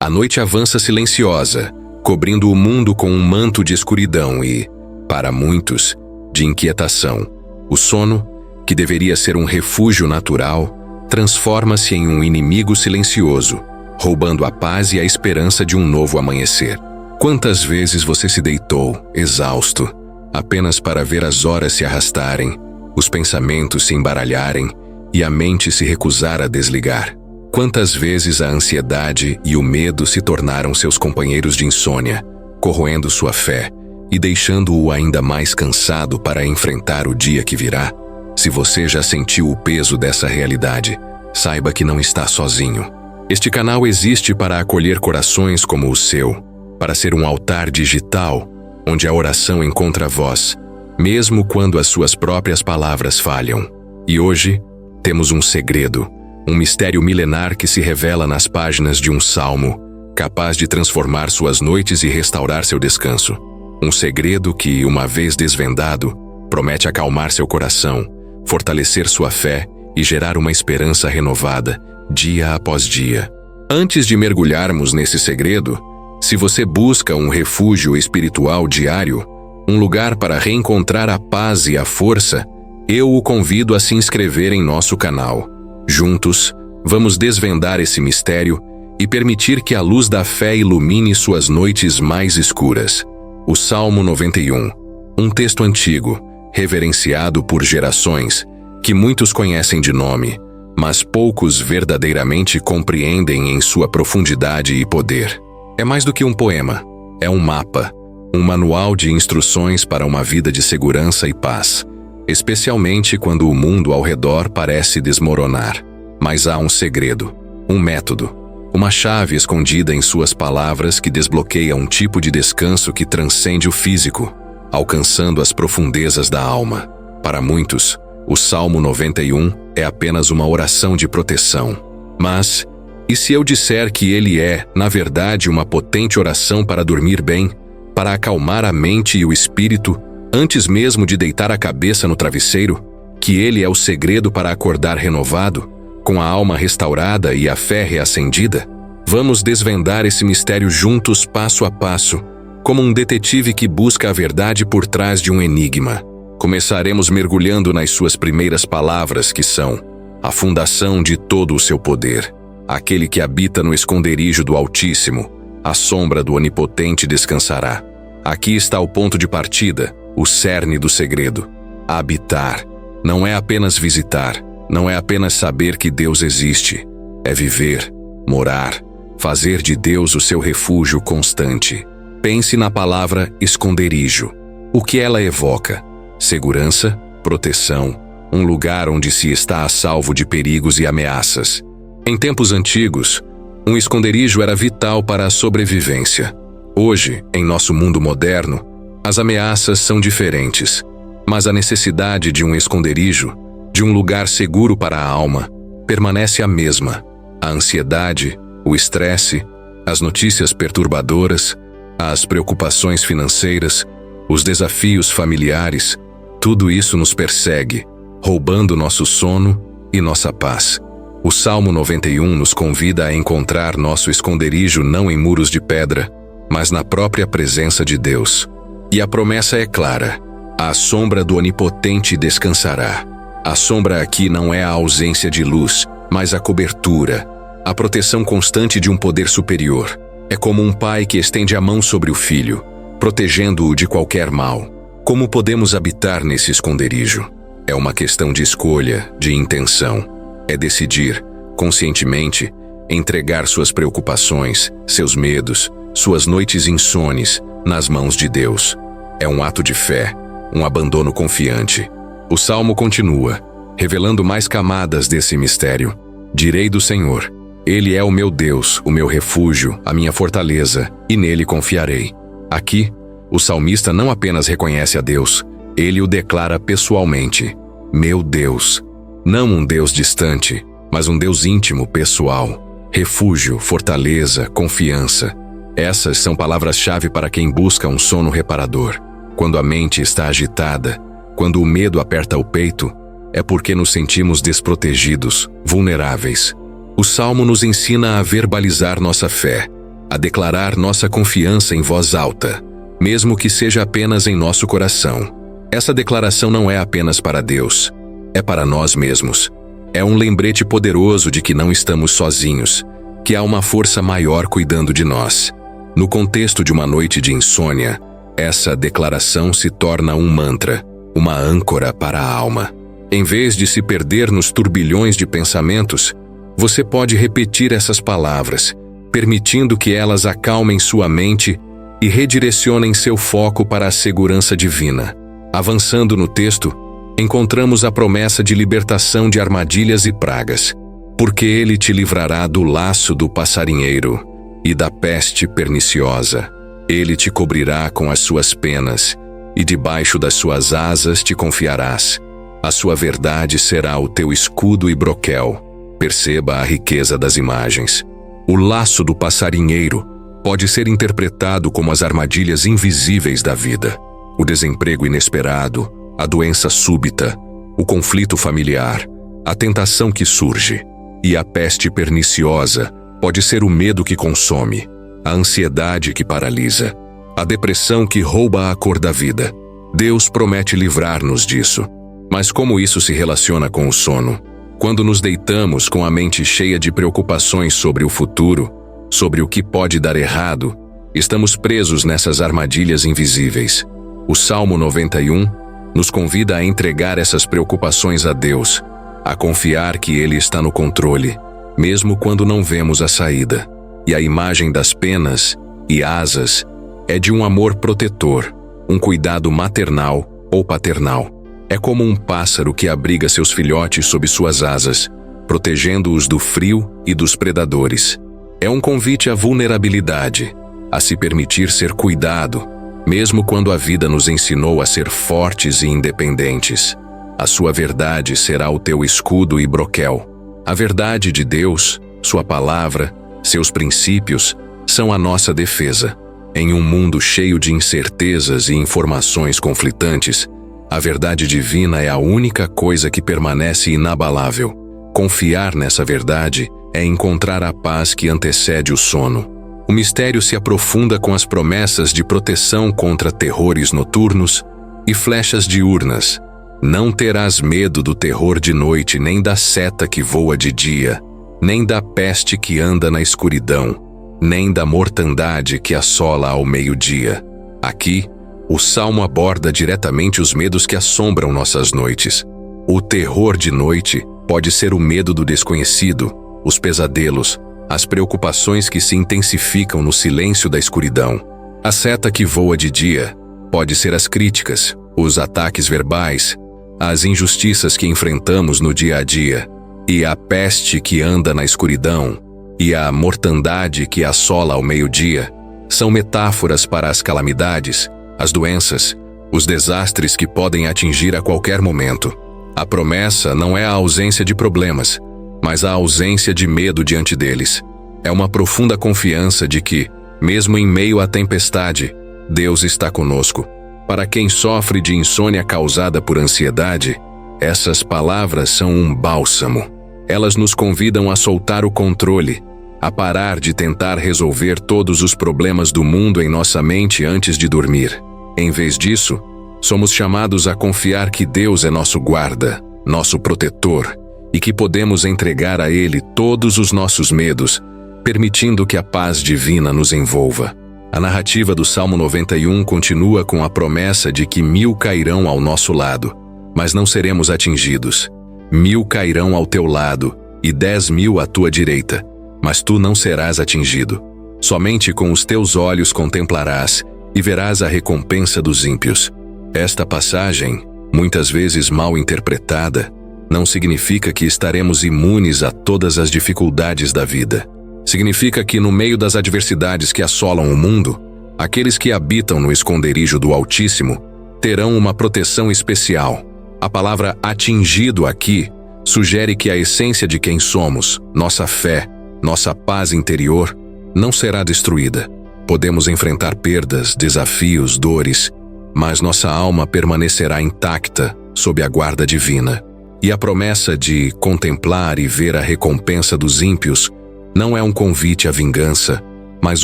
A noite avança silenciosa, cobrindo o mundo com um manto de escuridão e, para muitos, de inquietação. O sono, que deveria ser um refúgio natural, transforma-se em um inimigo silencioso, roubando a paz e a esperança de um novo amanhecer. Quantas vezes você se deitou, exausto, apenas para ver as horas se arrastarem, os pensamentos se embaralharem e a mente se recusar a desligar? Quantas vezes a ansiedade e o medo se tornaram seus companheiros de insônia, corroendo sua fé e deixando-o ainda mais cansado para enfrentar o dia que virá? Se você já sentiu o peso dessa realidade, saiba que não está sozinho. Este canal existe para acolher corações como o seu, para ser um altar digital, onde a oração encontra voz, mesmo quando as suas próprias palavras falham. E hoje, temos um segredo, um mistério milenar que se revela nas páginas de um salmo, capaz de transformar suas noites e restaurar seu descanso. Um segredo que, uma vez desvendado, promete acalmar seu coração, fortalecer sua fé e gerar uma esperança renovada, dia após dia. Antes de mergulharmos nesse segredo, se você busca um refúgio espiritual diário, um lugar para reencontrar a paz e a força, eu o convido a se inscrever em nosso canal. Juntos, vamos desvendar esse mistério e permitir que a luz da fé ilumine suas noites mais escuras. O Salmo 91, um texto antigo, reverenciado por gerações, que muitos conhecem de nome, mas poucos verdadeiramente compreendem em sua profundidade e poder. É mais do que um poema, é um mapa, um manual de instruções para uma vida de segurança e paz, especialmente quando o mundo ao redor parece desmoronar. Mas há um segredo, um método, uma chave escondida em suas palavras que desbloqueia um tipo de descanso que transcende o físico, alcançando as profundezas da alma. Para muitos, o Salmo 91 é apenas uma oração de proteção. Mas, e se eu disser que ele é, na verdade, uma potente oração para dormir bem, para acalmar a mente e o espírito, antes mesmo de deitar a cabeça no travesseiro? Que ele é o segredo para acordar renovado, com a alma restaurada e a fé reacendida? Vamos desvendar esse mistério juntos passo a passo, como um detetive que busca a verdade por trás de um enigma. Começaremos mergulhando nas suas primeiras palavras, que são a fundação de todo o seu poder. Aquele que habita no esconderijo do Altíssimo, à sombra do Onipotente descansará. Aqui está o ponto de partida, o cerne do segredo. Habitar não é apenas visitar, não é apenas saber que Deus existe. É viver, morar, fazer de Deus o seu refúgio constante. Pense na palavra esconderijo. O que ela evoca? Segurança, proteção, um lugar onde se está a salvo de perigos e ameaças. Em tempos antigos, um esconderijo era vital para a sobrevivência. Hoje, em nosso mundo moderno, as ameaças são diferentes, mas a necessidade de um esconderijo, de um lugar seguro para a alma, permanece a mesma. A ansiedade, o estresse, as notícias perturbadoras, as preocupações financeiras, os desafios familiares, tudo isso nos persegue, roubando nosso sono e nossa paz. O Salmo 91 nos convida a encontrar nosso esconderijo não em muros de pedra, mas na própria presença de Deus. E a promessa é clara: à sombra do Onipotente descansará. A sombra aqui não é a ausência de luz, mas a cobertura, a proteção constante de um poder superior. É como um pai que estende a mão sobre o filho, protegendo-o de qualquer mal. Como podemos habitar nesse esconderijo? É uma questão de escolha, de intenção. É decidir, conscientemente, entregar suas preocupações, seus medos, suas noites insones, nas mãos de Deus. É um ato de fé, um abandono confiante. O Salmo continua, revelando mais camadas desse mistério. Direi do Senhor: Ele é o meu Deus, o meu refúgio, a minha fortaleza, e nele confiarei. Aqui, o salmista não apenas reconhece a Deus, ele o declara pessoalmente: meu Deus. Não um Deus distante, mas um Deus íntimo, pessoal. Refúgio, fortaleza, confiança. Essas são palavras-chave para quem busca um sono reparador. Quando a mente está agitada, quando o medo aperta o peito, é porque nos sentimos desprotegidos, vulneráveis. O Salmo nos ensina a verbalizar nossa fé, a declarar nossa confiança em voz alta, mesmo que seja apenas em nosso coração. Essa declaração não é apenas para Deus, é para nós mesmos. É um lembrete poderoso de que não estamos sozinhos, que há uma força maior cuidando de nós. No contexto de uma noite de insônia, essa declaração se torna um mantra, uma âncora para a alma. Em vez de se perder nos turbilhões de pensamentos, você pode repetir essas palavras, permitindo que elas acalmem sua mente e redirecionem seu foco para a segurança divina. Avançando no texto, encontramos a promessa de libertação de armadilhas e pragas, porque ele te livrará do laço do passarinheiro e da peste perniciosa. Ele te cobrirá com as suas penas, e debaixo das suas asas te confiarás. A sua verdade será o teu escudo e broquel. Perceba a riqueza das imagens. O laço do passarinheiro pode ser interpretado como as armadilhas invisíveis da vida. O desemprego inesperado, a doença súbita, o conflito familiar, a tentação que surge. E a peste perniciosa pode ser o medo que consome, a ansiedade que paralisa, a depressão que rouba a cor da vida. Deus promete livrar-nos disso. Mas como isso se relaciona com o sono? Quando nos deitamos com a mente cheia de preocupações sobre o futuro, sobre o que pode dar errado, estamos presos nessas armadilhas invisíveis. O Salmo 91 nos convida a entregar essas preocupações a Deus, a confiar que Ele está no controle, mesmo quando não vemos a saída. E a imagem das penas e asas é de um amor protetor, um cuidado maternal ou paternal. É como um pássaro que abriga seus filhotes sob suas asas, protegendo-os do frio e dos predadores. É um convite à vulnerabilidade, a se permitir ser cuidado, mesmo quando a vida nos ensinou a ser fortes e independentes. A sua verdade será o teu escudo e broquel. A verdade de Deus, sua palavra, seus princípios, são a nossa defesa. Em um mundo cheio de incertezas e informações conflitantes, a verdade divina é a única coisa que permanece inabalável. Confiar nessa verdade é encontrar a paz que antecede o sono. O mistério se aprofunda com as promessas de proteção contra terrores noturnos e flechas diurnas. Não terás medo do terror de noite, nem da seta que voa de dia, nem da peste que anda na escuridão, nem da mortandade que assola ao meio-dia. Aqui, o Salmo aborda diretamente os medos que assombram nossas noites. O terror de noite pode ser o medo do desconhecido, os pesadelos, as preocupações que se intensificam no silêncio da escuridão. A seta que voa de dia pode ser as críticas, os ataques verbais, as injustiças que enfrentamos no dia a dia. E a peste que anda na escuridão e a mortandade que assola ao meio-dia são metáforas para as calamidades, as doenças, os desastres que podem atingir a qualquer momento. A promessa não é a ausência de problemas, mas a ausência de medo diante deles. É uma profunda confiança de que, mesmo em meio à tempestade, Deus está conosco. Para quem sofre de insônia causada por ansiedade, essas palavras são um bálsamo. Elas nos convidam a soltar o controle, a parar de tentar resolver todos os problemas do mundo em nossa mente antes de dormir. Em vez disso, somos chamados a confiar que Deus é nosso guarda, nosso protetor, e que podemos entregar a Ele todos os nossos medos, permitindo que a paz divina nos envolva. A narrativa do Salmo 91 continua com a promessa de que 1000 cairão ao nosso lado, mas não seremos atingidos. 1000 cairão ao teu lado e 10.000 à tua direita, mas tu não serás atingido. Somente com os teus olhos contemplarás e verás a recompensa dos ímpios. Esta passagem, muitas vezes mal interpretada, não significa que estaremos imunes a todas as dificuldades da vida. Significa que no meio das adversidades que assolam o mundo, aqueles que habitam no esconderijo do Altíssimo terão uma proteção especial. A palavra atingido aqui sugere que a essência de quem somos, nossa fé, nossa paz interior, não será destruída. Podemos enfrentar perdas, desafios, dores, mas nossa alma permanecerá intacta sob a guarda divina. E a promessa de contemplar e ver a recompensa dos ímpios não é um convite à vingança, mas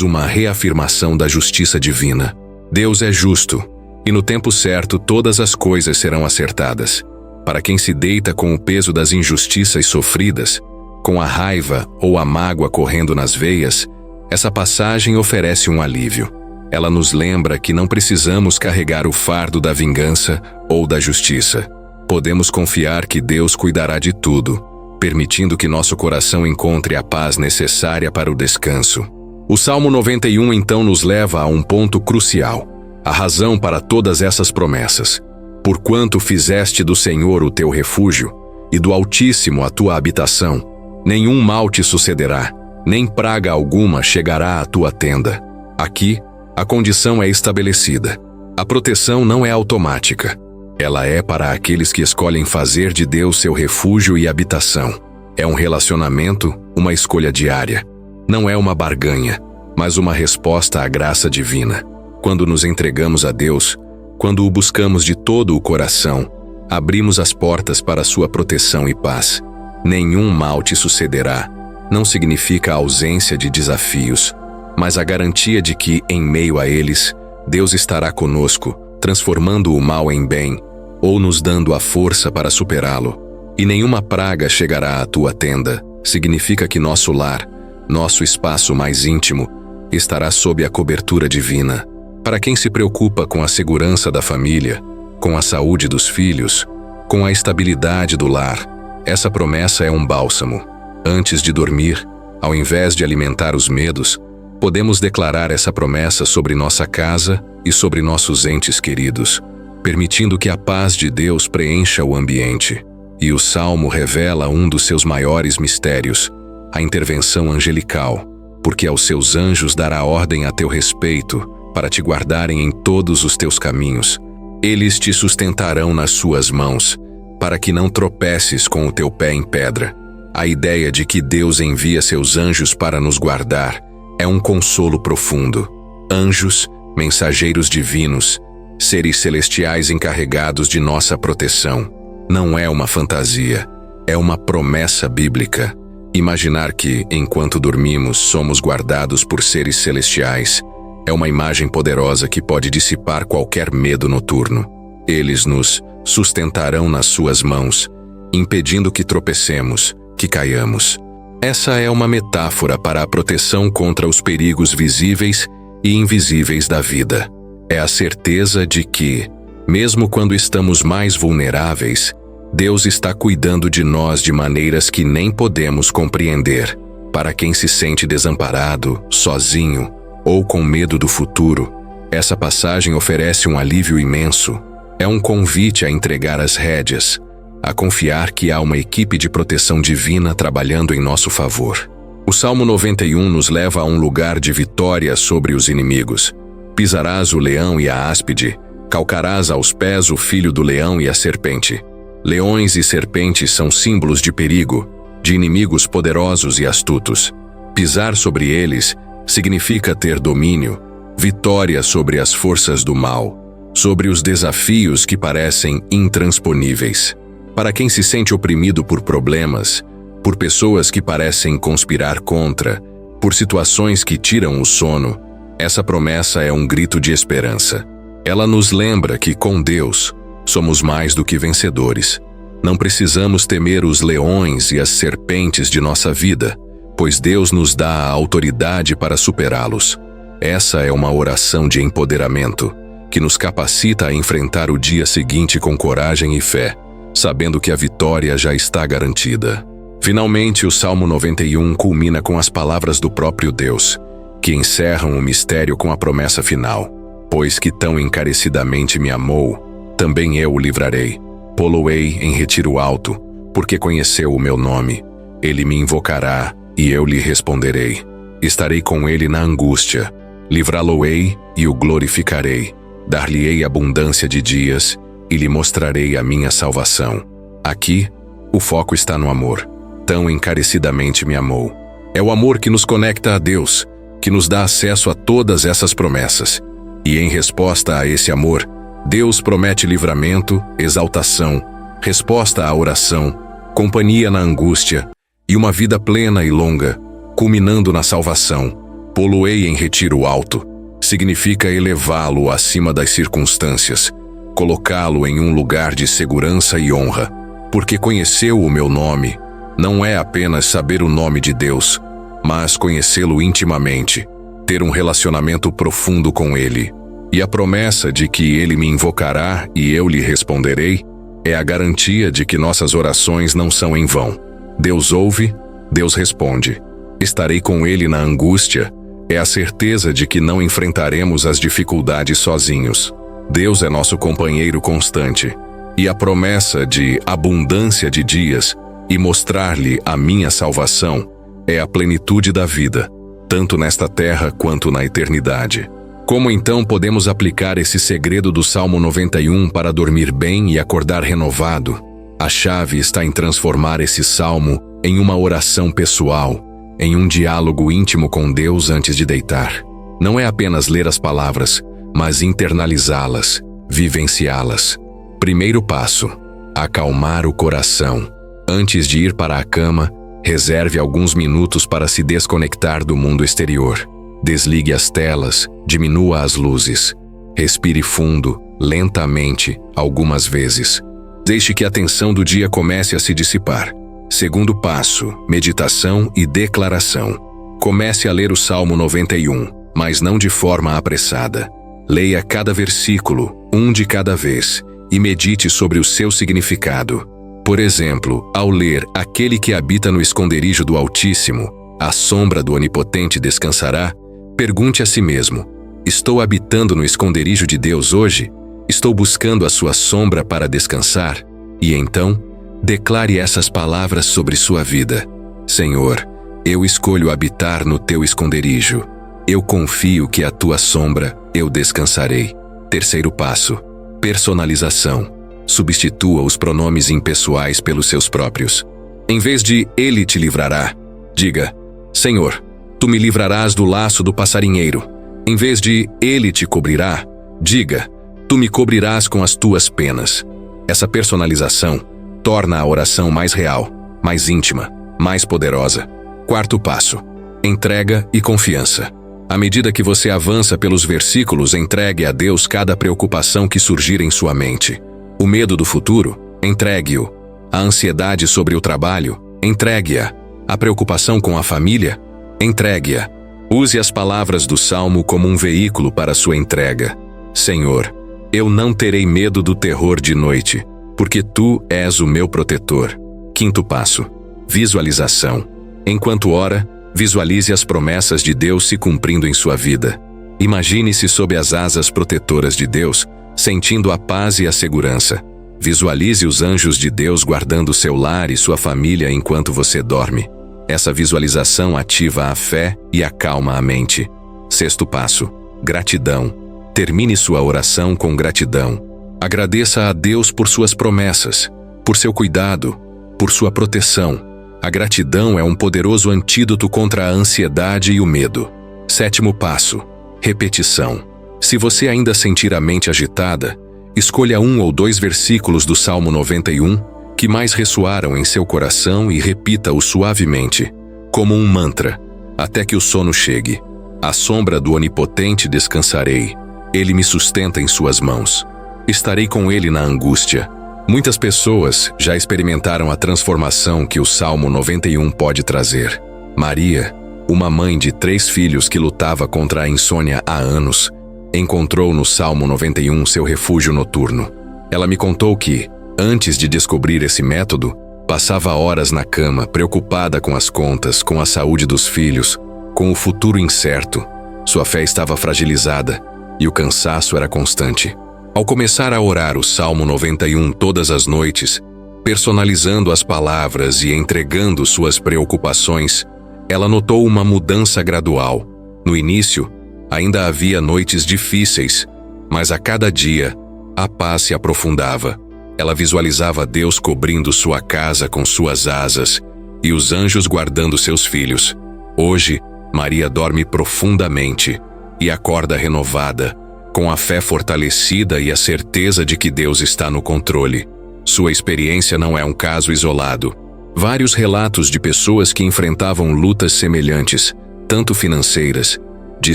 uma reafirmação da justiça divina. Deus é justo, e no tempo certo todas as coisas serão acertadas. Para quem se deita com o peso das injustiças sofridas, com a raiva ou a mágoa correndo nas veias, essa passagem oferece um alívio. Ela nos lembra que não precisamos carregar o fardo da vingança ou da justiça. Podemos confiar que Deus cuidará de tudo, permitindo que nosso coração encontre a paz necessária para o descanso. O Salmo 91 então nos leva a um ponto crucial, a razão para todas essas promessas. Porquanto fizeste do Senhor o teu refúgio, e do Altíssimo a tua habitação, nenhum mal te sucederá, nem praga alguma chegará à tua tenda. Aqui, a condição é estabelecida. A proteção não é automática. Ela é para aqueles que escolhem fazer de Deus seu refúgio e habitação. É um relacionamento, uma escolha diária. Não é uma barganha, mas uma resposta à graça divina. Quando nos entregamos a Deus, quando o buscamos de todo o coração, abrimos as portas para sua proteção e paz. Nenhum mal te sucederá. Não significa a ausência de desafios, mas a garantia de que, em meio a eles, Deus estará conosco, transformando o mal em bem, ou nos dando a força para superá-lo. E nenhuma praga chegará à tua tenda. Significa que nosso lar, nosso espaço mais íntimo, estará sob a cobertura divina. Para quem se preocupa com a segurança da família, com a saúde dos filhos, com a estabilidade do lar, essa promessa é um bálsamo. Antes de dormir, ao invés de alimentar os medos, podemos declarar essa promessa sobre nossa casa e sobre nossos entes queridos, permitindo que a paz de Deus preencha o ambiente. E o Salmo revela um dos seus maiores mistérios, a intervenção angelical, porque aos seus anjos dará ordem a teu respeito, para te guardarem em todos os teus caminhos. Eles te sustentarão nas suas mãos, para que não tropeces com o teu pé em pedra. A ideia de que Deus envia seus anjos para nos guardar é um consolo profundo. Anjos, mensageiros divinos, seres celestiais encarregados de nossa proteção. Não é uma fantasia, é uma promessa bíblica. Imaginar que, enquanto dormimos, somos guardados por seres celestiais é uma imagem poderosa que pode dissipar qualquer medo noturno. Eles nos sustentarão nas suas mãos, impedindo que tropecemos, que caiamos. Essa é uma metáfora para a proteção contra os perigos visíveis e invisíveis da vida. É a certeza de que, mesmo quando estamos mais vulneráveis, Deus está cuidando de nós de maneiras que nem podemos compreender. Para quem se sente desamparado, sozinho ou com medo do futuro, essa passagem oferece um alívio imenso. É um convite a entregar as rédeas, a confiar que há uma equipe de proteção divina trabalhando em nosso favor. O Salmo 91 nos leva a um lugar de vitória sobre os inimigos. Pisarás o leão e a áspide, calcarás aos pés o filho do leão e a serpente. Leões e serpentes são símbolos de perigo, de inimigos poderosos e astutos. Pisar sobre eles significa ter domínio, vitória sobre as forças do mal, sobre os desafios que parecem intransponíveis. Para quem se sente oprimido por problemas, por pessoas que parecem conspirar contra, por situações que tiram o sono, essa promessa é um grito de esperança. Ela nos lembra que, com Deus, somos mais do que vencedores. Não precisamos temer os leões e as serpentes de nossa vida, pois Deus nos dá a autoridade para superá-los. Essa é uma oração de empoderamento, que nos capacita a enfrentar o dia seguinte com coragem e fé, sabendo que a vitória já está garantida. Finalmente, o Salmo 91 culmina com as palavras do próprio Deus, que encerram o mistério com a promessa final: pois que tão encarecidamente me amou, também eu o livrarei. Pô-lo-ei em retiro alto, porque conheceu o meu nome. Ele me invocará, e eu lhe responderei. Estarei com ele na angústia. Livrá-lo-ei e o glorificarei. Dar-lhe-ei abundância de dias, e lhe mostrarei a minha salvação. Aqui, o foco está no amor. Tão encarecidamente me amou. É o amor que nos conecta a Deus, que nos dá acesso a todas essas promessas. E em resposta a esse amor, Deus promete livramento, exaltação, resposta à oração, companhia na angústia e uma vida plena e longa, culminando na salvação. Pô-lo-ei em retiro alto. Significa elevá-lo acima das circunstâncias, colocá-lo em um lugar de segurança e honra. Porque conheceu o meu nome, não é apenas saber o nome de Deus, mas conhecê-lo intimamente, ter um relacionamento profundo com Ele. E a promessa de que Ele me invocará e eu lhe responderei é a garantia de que nossas orações não são em vão. Deus ouve, Deus responde. Estarei com Ele na angústia, é a certeza de que não enfrentaremos as dificuldades sozinhos. Deus é nosso companheiro constante. E a promessa de abundância de dias e mostrar-lhe a minha salvação é a plenitude da vida, tanto nesta terra quanto na eternidade. Como então podemos aplicar esse segredo do Salmo 91 para dormir bem e acordar renovado? A chave está em transformar esse salmo em uma oração pessoal, em um diálogo íntimo com Deus antes de deitar. Não é apenas ler as palavras, mas internalizá-las, vivenciá-las. Primeiro passo: acalmar o coração. Antes de ir para a cama, reserve alguns minutos para se desconectar do mundo exterior. Desligue as telas, diminua as luzes. Respire fundo, lentamente, algumas vezes. Deixe que a tensão do dia comece a se dissipar. Segundo passo: meditação e declaração. Comece a ler o Salmo 91, mas não de forma apressada. Leia cada versículo, um de cada vez, e medite sobre o seu significado. Por exemplo, ao ler "Aquele que habita no esconderijo do Altíssimo, à sombra do Onipotente descansará", pergunte a si mesmo: estou habitando no esconderijo de Deus hoje? Estou buscando a sua sombra para descansar? E então, declare essas palavras sobre sua vida: Senhor, eu escolho habitar no teu esconderijo. Eu confio que à tua sombra eu descansarei. Terceiro passo: personalização. Substitua os pronomes impessoais pelos seus próprios. Em vez de "Ele te livrará", diga: Senhor, tu me livrarás do laço do passarinheiro. Em vez de "Ele te cobrirá", diga: tu me cobrirás com as tuas penas. Essa personalização torna a oração mais real, mais íntima, mais poderosa. Quarto passo: entrega e confiança. À medida que você avança pelos versículos, entregue a Deus cada preocupação que surgir em sua mente. O medo do futuro, entregue-o. A ansiedade sobre o trabalho, entregue-a. A preocupação com a família, entregue-a. Use as palavras do Salmo como um veículo para sua entrega. Senhor, eu não terei medo do terror de noite, porque tu és o meu protetor. Quinto passo: visualização. Enquanto ora, visualize as promessas de Deus se cumprindo em sua vida. Imagine-se sob as asas protetoras de Deus, sentindo a paz e a segurança. Visualize os anjos de Deus guardando seu lar e sua família enquanto você dorme. Essa visualização ativa a fé e acalma a mente. Sexto passo: gratidão. Termine sua oração com gratidão. Agradeça a Deus por suas promessas, por seu cuidado, por sua proteção. A gratidão é um poderoso antídoto contra a ansiedade e o medo. Sétimo passo: repetição. Se você ainda sentir a mente agitada, escolha 1 ou 2 versículos do Salmo 91 que mais ressoaram em seu coração e repita-o suavemente, como um mantra, até que o sono chegue. À sombra do Onipotente descansarei. Ele me sustenta em suas mãos. Estarei com ele na angústia. Muitas pessoas já experimentaram a transformação que o Salmo 91 pode trazer. Maria, uma mãe de 3 filhos que lutava contra a insônia há anos, encontrou no Salmo 91 seu refúgio noturno. Ela me contou que, antes de descobrir esse método, passava horas na cama, preocupada com as contas, com a saúde dos filhos, com o futuro incerto. Sua fé estava fragilizada e o cansaço era constante. Ao começar a orar o Salmo 91 todas as noites, personalizando as palavras e entregando suas preocupações, ela notou uma mudança gradual. No início, ainda havia noites difíceis, mas a cada dia, a paz se aprofundava. Ela visualizava Deus cobrindo sua casa com suas asas e os anjos guardando seus filhos. Hoje, Maria dorme profundamente e acorda renovada, com a fé fortalecida e a certeza de que Deus está no controle. Sua experiência não é um caso isolado. Vários relatos de pessoas que enfrentavam lutas semelhantes tanto financeiras, de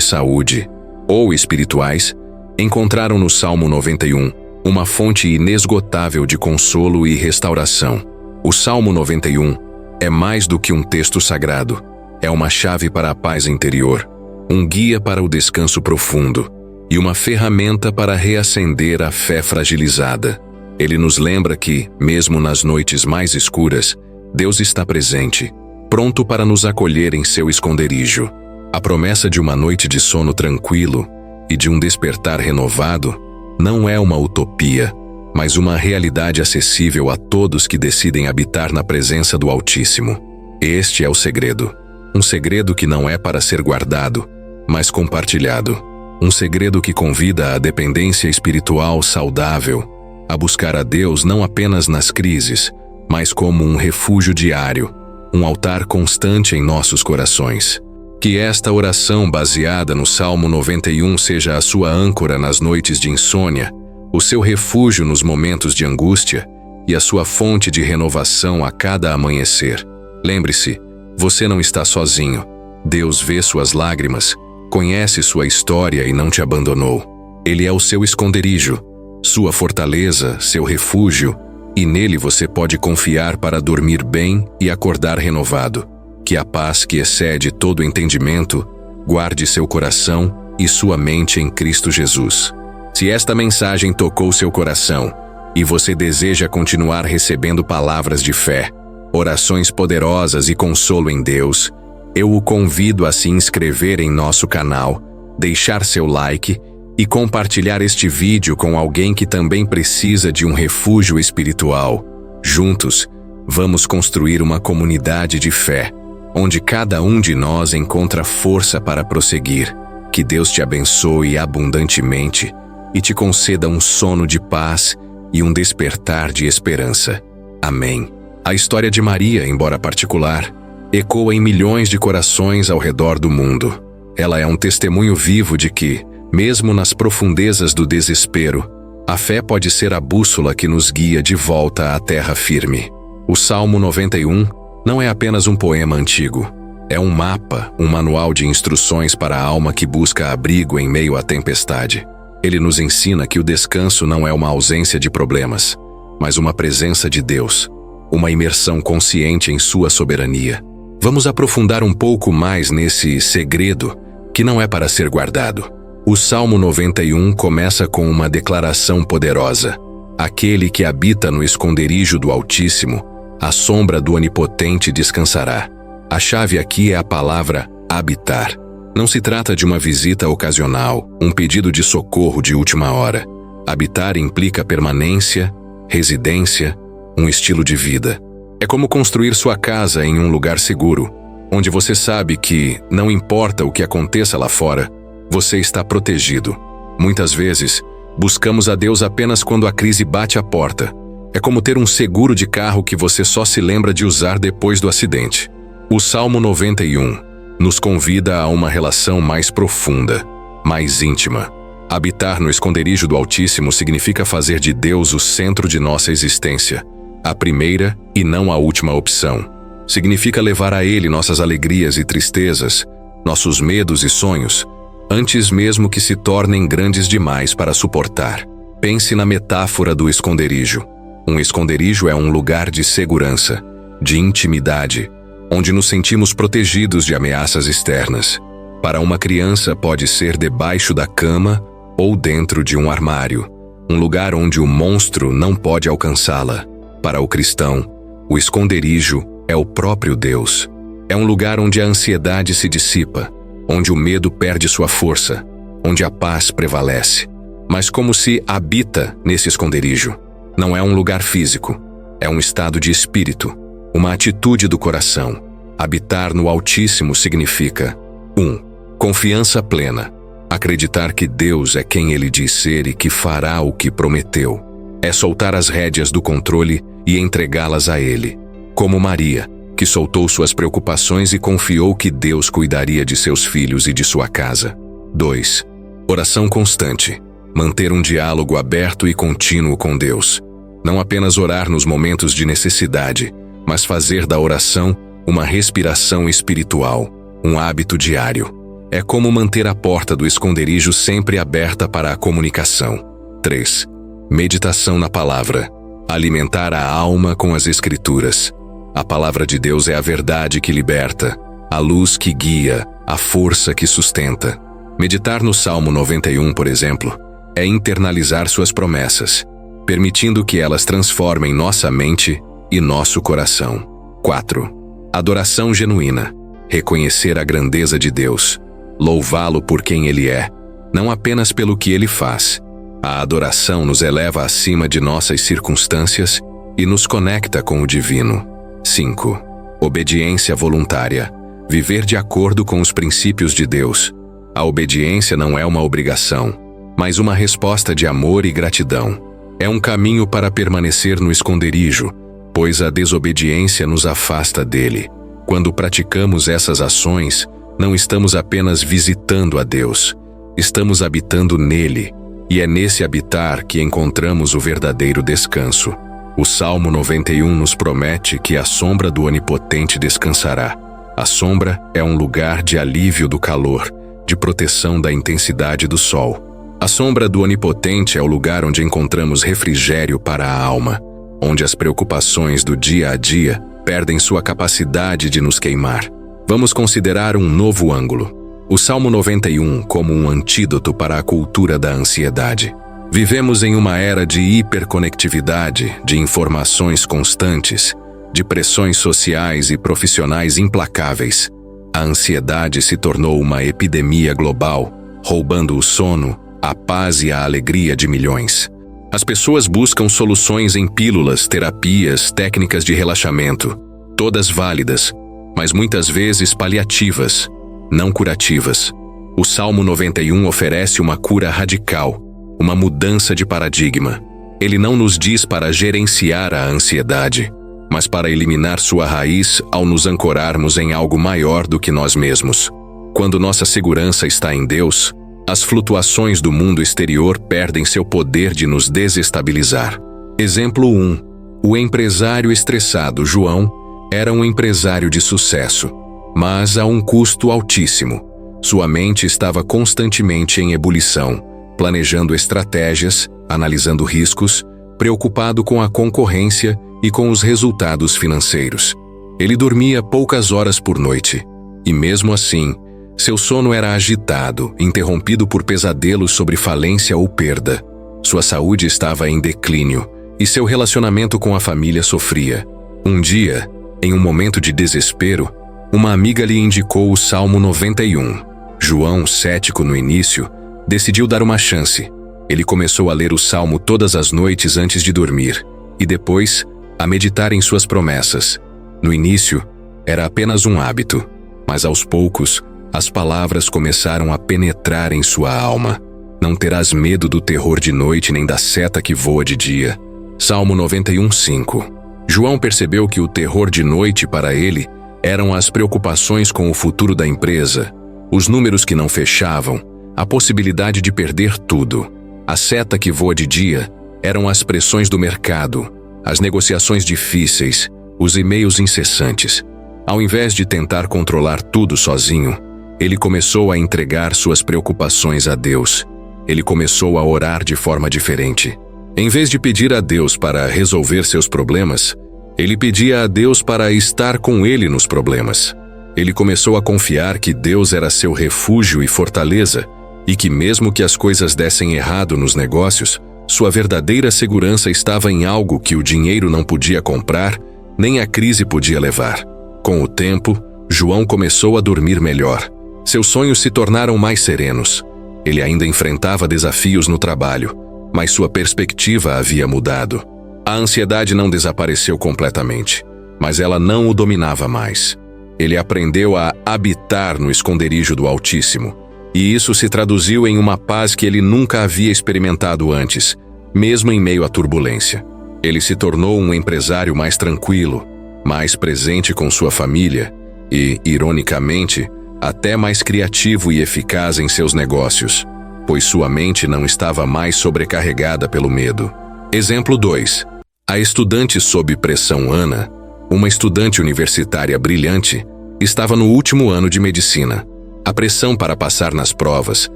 saúde ou espirituais, encontraram no Salmo 91 uma fonte inesgotável de consolo e restauração. O Salmo 91 é mais do que um texto sagrado, é uma chave para a paz interior, um guia para o descanso profundo e uma ferramenta para reacender a fé fragilizada. Ele nos lembra que, mesmo nas noites mais escuras, Deus está presente, pronto para nos acolher em seu esconderijo. A promessa de uma noite de sono tranquilo e de um despertar renovado não é uma utopia, mas uma realidade acessível a todos que decidem habitar na presença do Altíssimo. Este é o segredo. Um segredo que não é para ser guardado, mas compartilhado. Um segredo que convida à dependência espiritual saudável, a buscar a Deus não apenas nas crises, mas como um refúgio diário, um altar constante em nossos corações. Que esta oração baseada no Salmo 91 seja a sua âncora nas noites de insônia, o seu refúgio nos momentos de angústia e a sua fonte de renovação a cada amanhecer. Lembre-se, você não está sozinho. Deus vê suas lágrimas, conhece sua história e não te abandonou. Ele é o seu esconderijo, sua fortaleza, seu refúgio, e nele você pode confiar para dormir bem e acordar renovado. Que a paz que excede todo entendimento guarde seu coração e sua mente em Cristo Jesus. Se esta mensagem tocou seu coração e você deseja continuar recebendo palavras de fé, orações poderosas e consolo em Deus, eu o convido a se inscrever em nosso canal, deixar seu like e compartilhar este vídeo com alguém que também precisa de um refúgio espiritual. Juntos, vamos construir uma comunidade de fé, onde cada um de nós encontra força para prosseguir. Que Deus te abençoe abundantemente e te conceda um sono de paz e um despertar de esperança. Amém. A história de Maria, embora particular, ecoa em milhões de corações ao redor do mundo. Ela é um testemunho vivo de que, mesmo nas profundezas do desespero, a fé pode ser a bússola que nos guia de volta à terra firme. O Salmo 91 não é apenas um poema antigo. É um mapa, um manual de instruções para a alma que busca abrigo em meio à tempestade. Ele nos ensina que o descanso não é uma ausência de problemas, mas uma presença de Deus, uma imersão consciente em sua soberania. Vamos aprofundar um pouco mais nesse segredo que não é para ser guardado. O Salmo 91 começa com uma declaração poderosa. Aquele que habita no esconderijo do Altíssimo, à sombra do Onipotente descansará. A chave aqui é a palavra habitar. Não se trata de uma visita ocasional, um pedido de socorro de última hora. Habitar implica permanência, residência, um estilo de vida. É como construir sua casa em um lugar seguro, onde você sabe que, não importa o que aconteça lá fora, você está protegido. Muitas vezes, buscamos a Deus apenas quando a crise bate à porta. É como ter um seguro de carro que você só se lembra de usar depois do acidente. O Salmo 91 nos convida a uma relação mais profunda, mais íntima. Habitar no esconderijo do Altíssimo significa fazer de Deus o centro de nossa existência, a primeira e não a última opção. Significa levar a Ele nossas alegrias e tristezas, nossos medos e sonhos, antes mesmo que se tornem grandes demais para suportar. Pense na metáfora do esconderijo. Um esconderijo é um lugar de segurança, de intimidade, onde nos sentimos protegidos de ameaças externas. Para uma criança pode ser debaixo da cama ou dentro de um armário, um lugar onde o monstro não pode alcançá-la. Para o cristão, o esconderijo é o próprio Deus. É um lugar onde a ansiedade se dissipa, onde o medo perde sua força, onde a paz prevalece. Mas como se habita nesse esconderijo? Não é um lugar físico, é um estado de espírito, uma atitude do coração. Habitar no Altíssimo significa 1. Confiança plena. Acreditar que Deus é quem Ele diz ser e que fará o que prometeu. É soltar as rédeas do controle e entregá-las a Ele. Como Maria, que soltou suas preocupações e confiou que Deus cuidaria de seus filhos e de sua casa. 2. Oração constante. Manter um diálogo aberto e contínuo com Deus. Não apenas orar nos momentos de necessidade, mas fazer da oração uma respiração espiritual, um hábito diário. É como manter a porta do esconderijo sempre aberta para a comunicação. 3. Meditação na palavra. Alimentar a alma com as Escrituras. A palavra de Deus é a verdade que liberta, a luz que guia, a força que sustenta. Meditar no Salmo 91, por exemplo, é internalizar suas promessas, permitindo que elas transformem nossa mente e nosso coração. 4. Adoração genuína. Reconhecer a grandeza de Deus. Louvá-lo por quem Ele é, não apenas pelo que Ele faz. A adoração nos eleva acima de nossas circunstâncias e nos conecta com o divino. 5. Obediência voluntária. Viver de acordo com os princípios de Deus. A obediência não é uma obrigação, mas uma resposta de amor e gratidão. É um caminho para permanecer no esconderijo, pois a desobediência nos afasta dele. Quando praticamos essas ações, não estamos apenas visitando a Deus, estamos habitando nele, e é nesse habitar que encontramos o verdadeiro descanso. O Salmo 91 nos promete que a sombra do Onipotente descansará. A sombra é um lugar de alívio do calor, de proteção da intensidade do sol. A sombra do Onipotente é o lugar onde encontramos refrigério para a alma, onde as preocupações do dia a dia perdem sua capacidade de nos queimar. Vamos considerar um novo ângulo. O Salmo 91 como um antídoto para a cultura da ansiedade. Vivemos em uma era de hiperconectividade, de informações constantes, de pressões sociais e profissionais implacáveis. A ansiedade se tornou uma epidemia global, roubando o sono, a paz e a alegria de milhões. As pessoas buscam soluções em pílulas, terapias, técnicas de relaxamento, todas válidas, mas muitas vezes paliativas, não curativas. O Salmo 91 oferece uma cura radical, uma mudança de paradigma. Ele não nos diz para gerenciar a ansiedade, mas para eliminar sua raiz ao nos ancorarmos em algo maior do que nós mesmos. Quando nossa segurança está em Deus, as flutuações do mundo exterior perdem seu poder de nos desestabilizar. Exemplo 1. O empresário estressado João era um empresário de sucesso, mas a um custo altíssimo. Sua mente estava constantemente em ebulição, planejando estratégias, analisando riscos, preocupado com a concorrência e com os resultados financeiros. Ele dormia poucas horas por noite, e mesmo assim, seu sono era agitado, interrompido por pesadelos sobre falência ou perda. Sua saúde estava em declínio, e seu relacionamento com a família sofria. Um dia, em um momento de desespero, uma amiga lhe indicou o Salmo 91. João, cético no início, decidiu dar uma chance. Ele começou a ler o Salmo todas as noites antes de dormir, e depois, a meditar em suas promessas. No início, era apenas um hábito, mas aos poucos, as palavras começaram a penetrar em sua alma. Não terás medo do terror de noite nem da seta que voa de dia. Salmo 91:5. João percebeu que o terror de noite para ele eram as preocupações com o futuro da empresa, os números que não fechavam, a possibilidade de perder tudo. A seta que voa de dia eram as pressões do mercado, as negociações difíceis, os e-mails incessantes. Ao invés de tentar controlar tudo sozinho, ele começou a entregar suas preocupações a Deus. Ele começou a orar de forma diferente. Em vez de pedir a Deus para resolver seus problemas, ele pedia a Deus para estar com ele nos problemas. Ele começou a confiar que Deus era seu refúgio e fortaleza, e que mesmo que as coisas dessem errado nos negócios, sua verdadeira segurança estava em algo que o dinheiro não podia comprar, nem a crise podia levar. Com o tempo, João começou a dormir melhor. Seus sonhos se tornaram mais serenos. Ele ainda enfrentava desafios no trabalho, mas sua perspectiva havia mudado. A ansiedade não desapareceu completamente, mas ela não o dominava mais. Ele aprendeu a habitar no esconderijo do Altíssimo, e isso se traduziu em uma paz que ele nunca havia experimentado antes, mesmo em meio à turbulência. Ele se tornou um empresário mais tranquilo, mais presente com sua família e, ironicamente, até mais criativo e eficaz em seus negócios, pois sua mente não estava mais sobrecarregada pelo medo. Exemplo 2. A estudante sob pressão Ana, uma estudante universitária brilhante, Estava no último ano de medicina. A pressão para passar nas provas,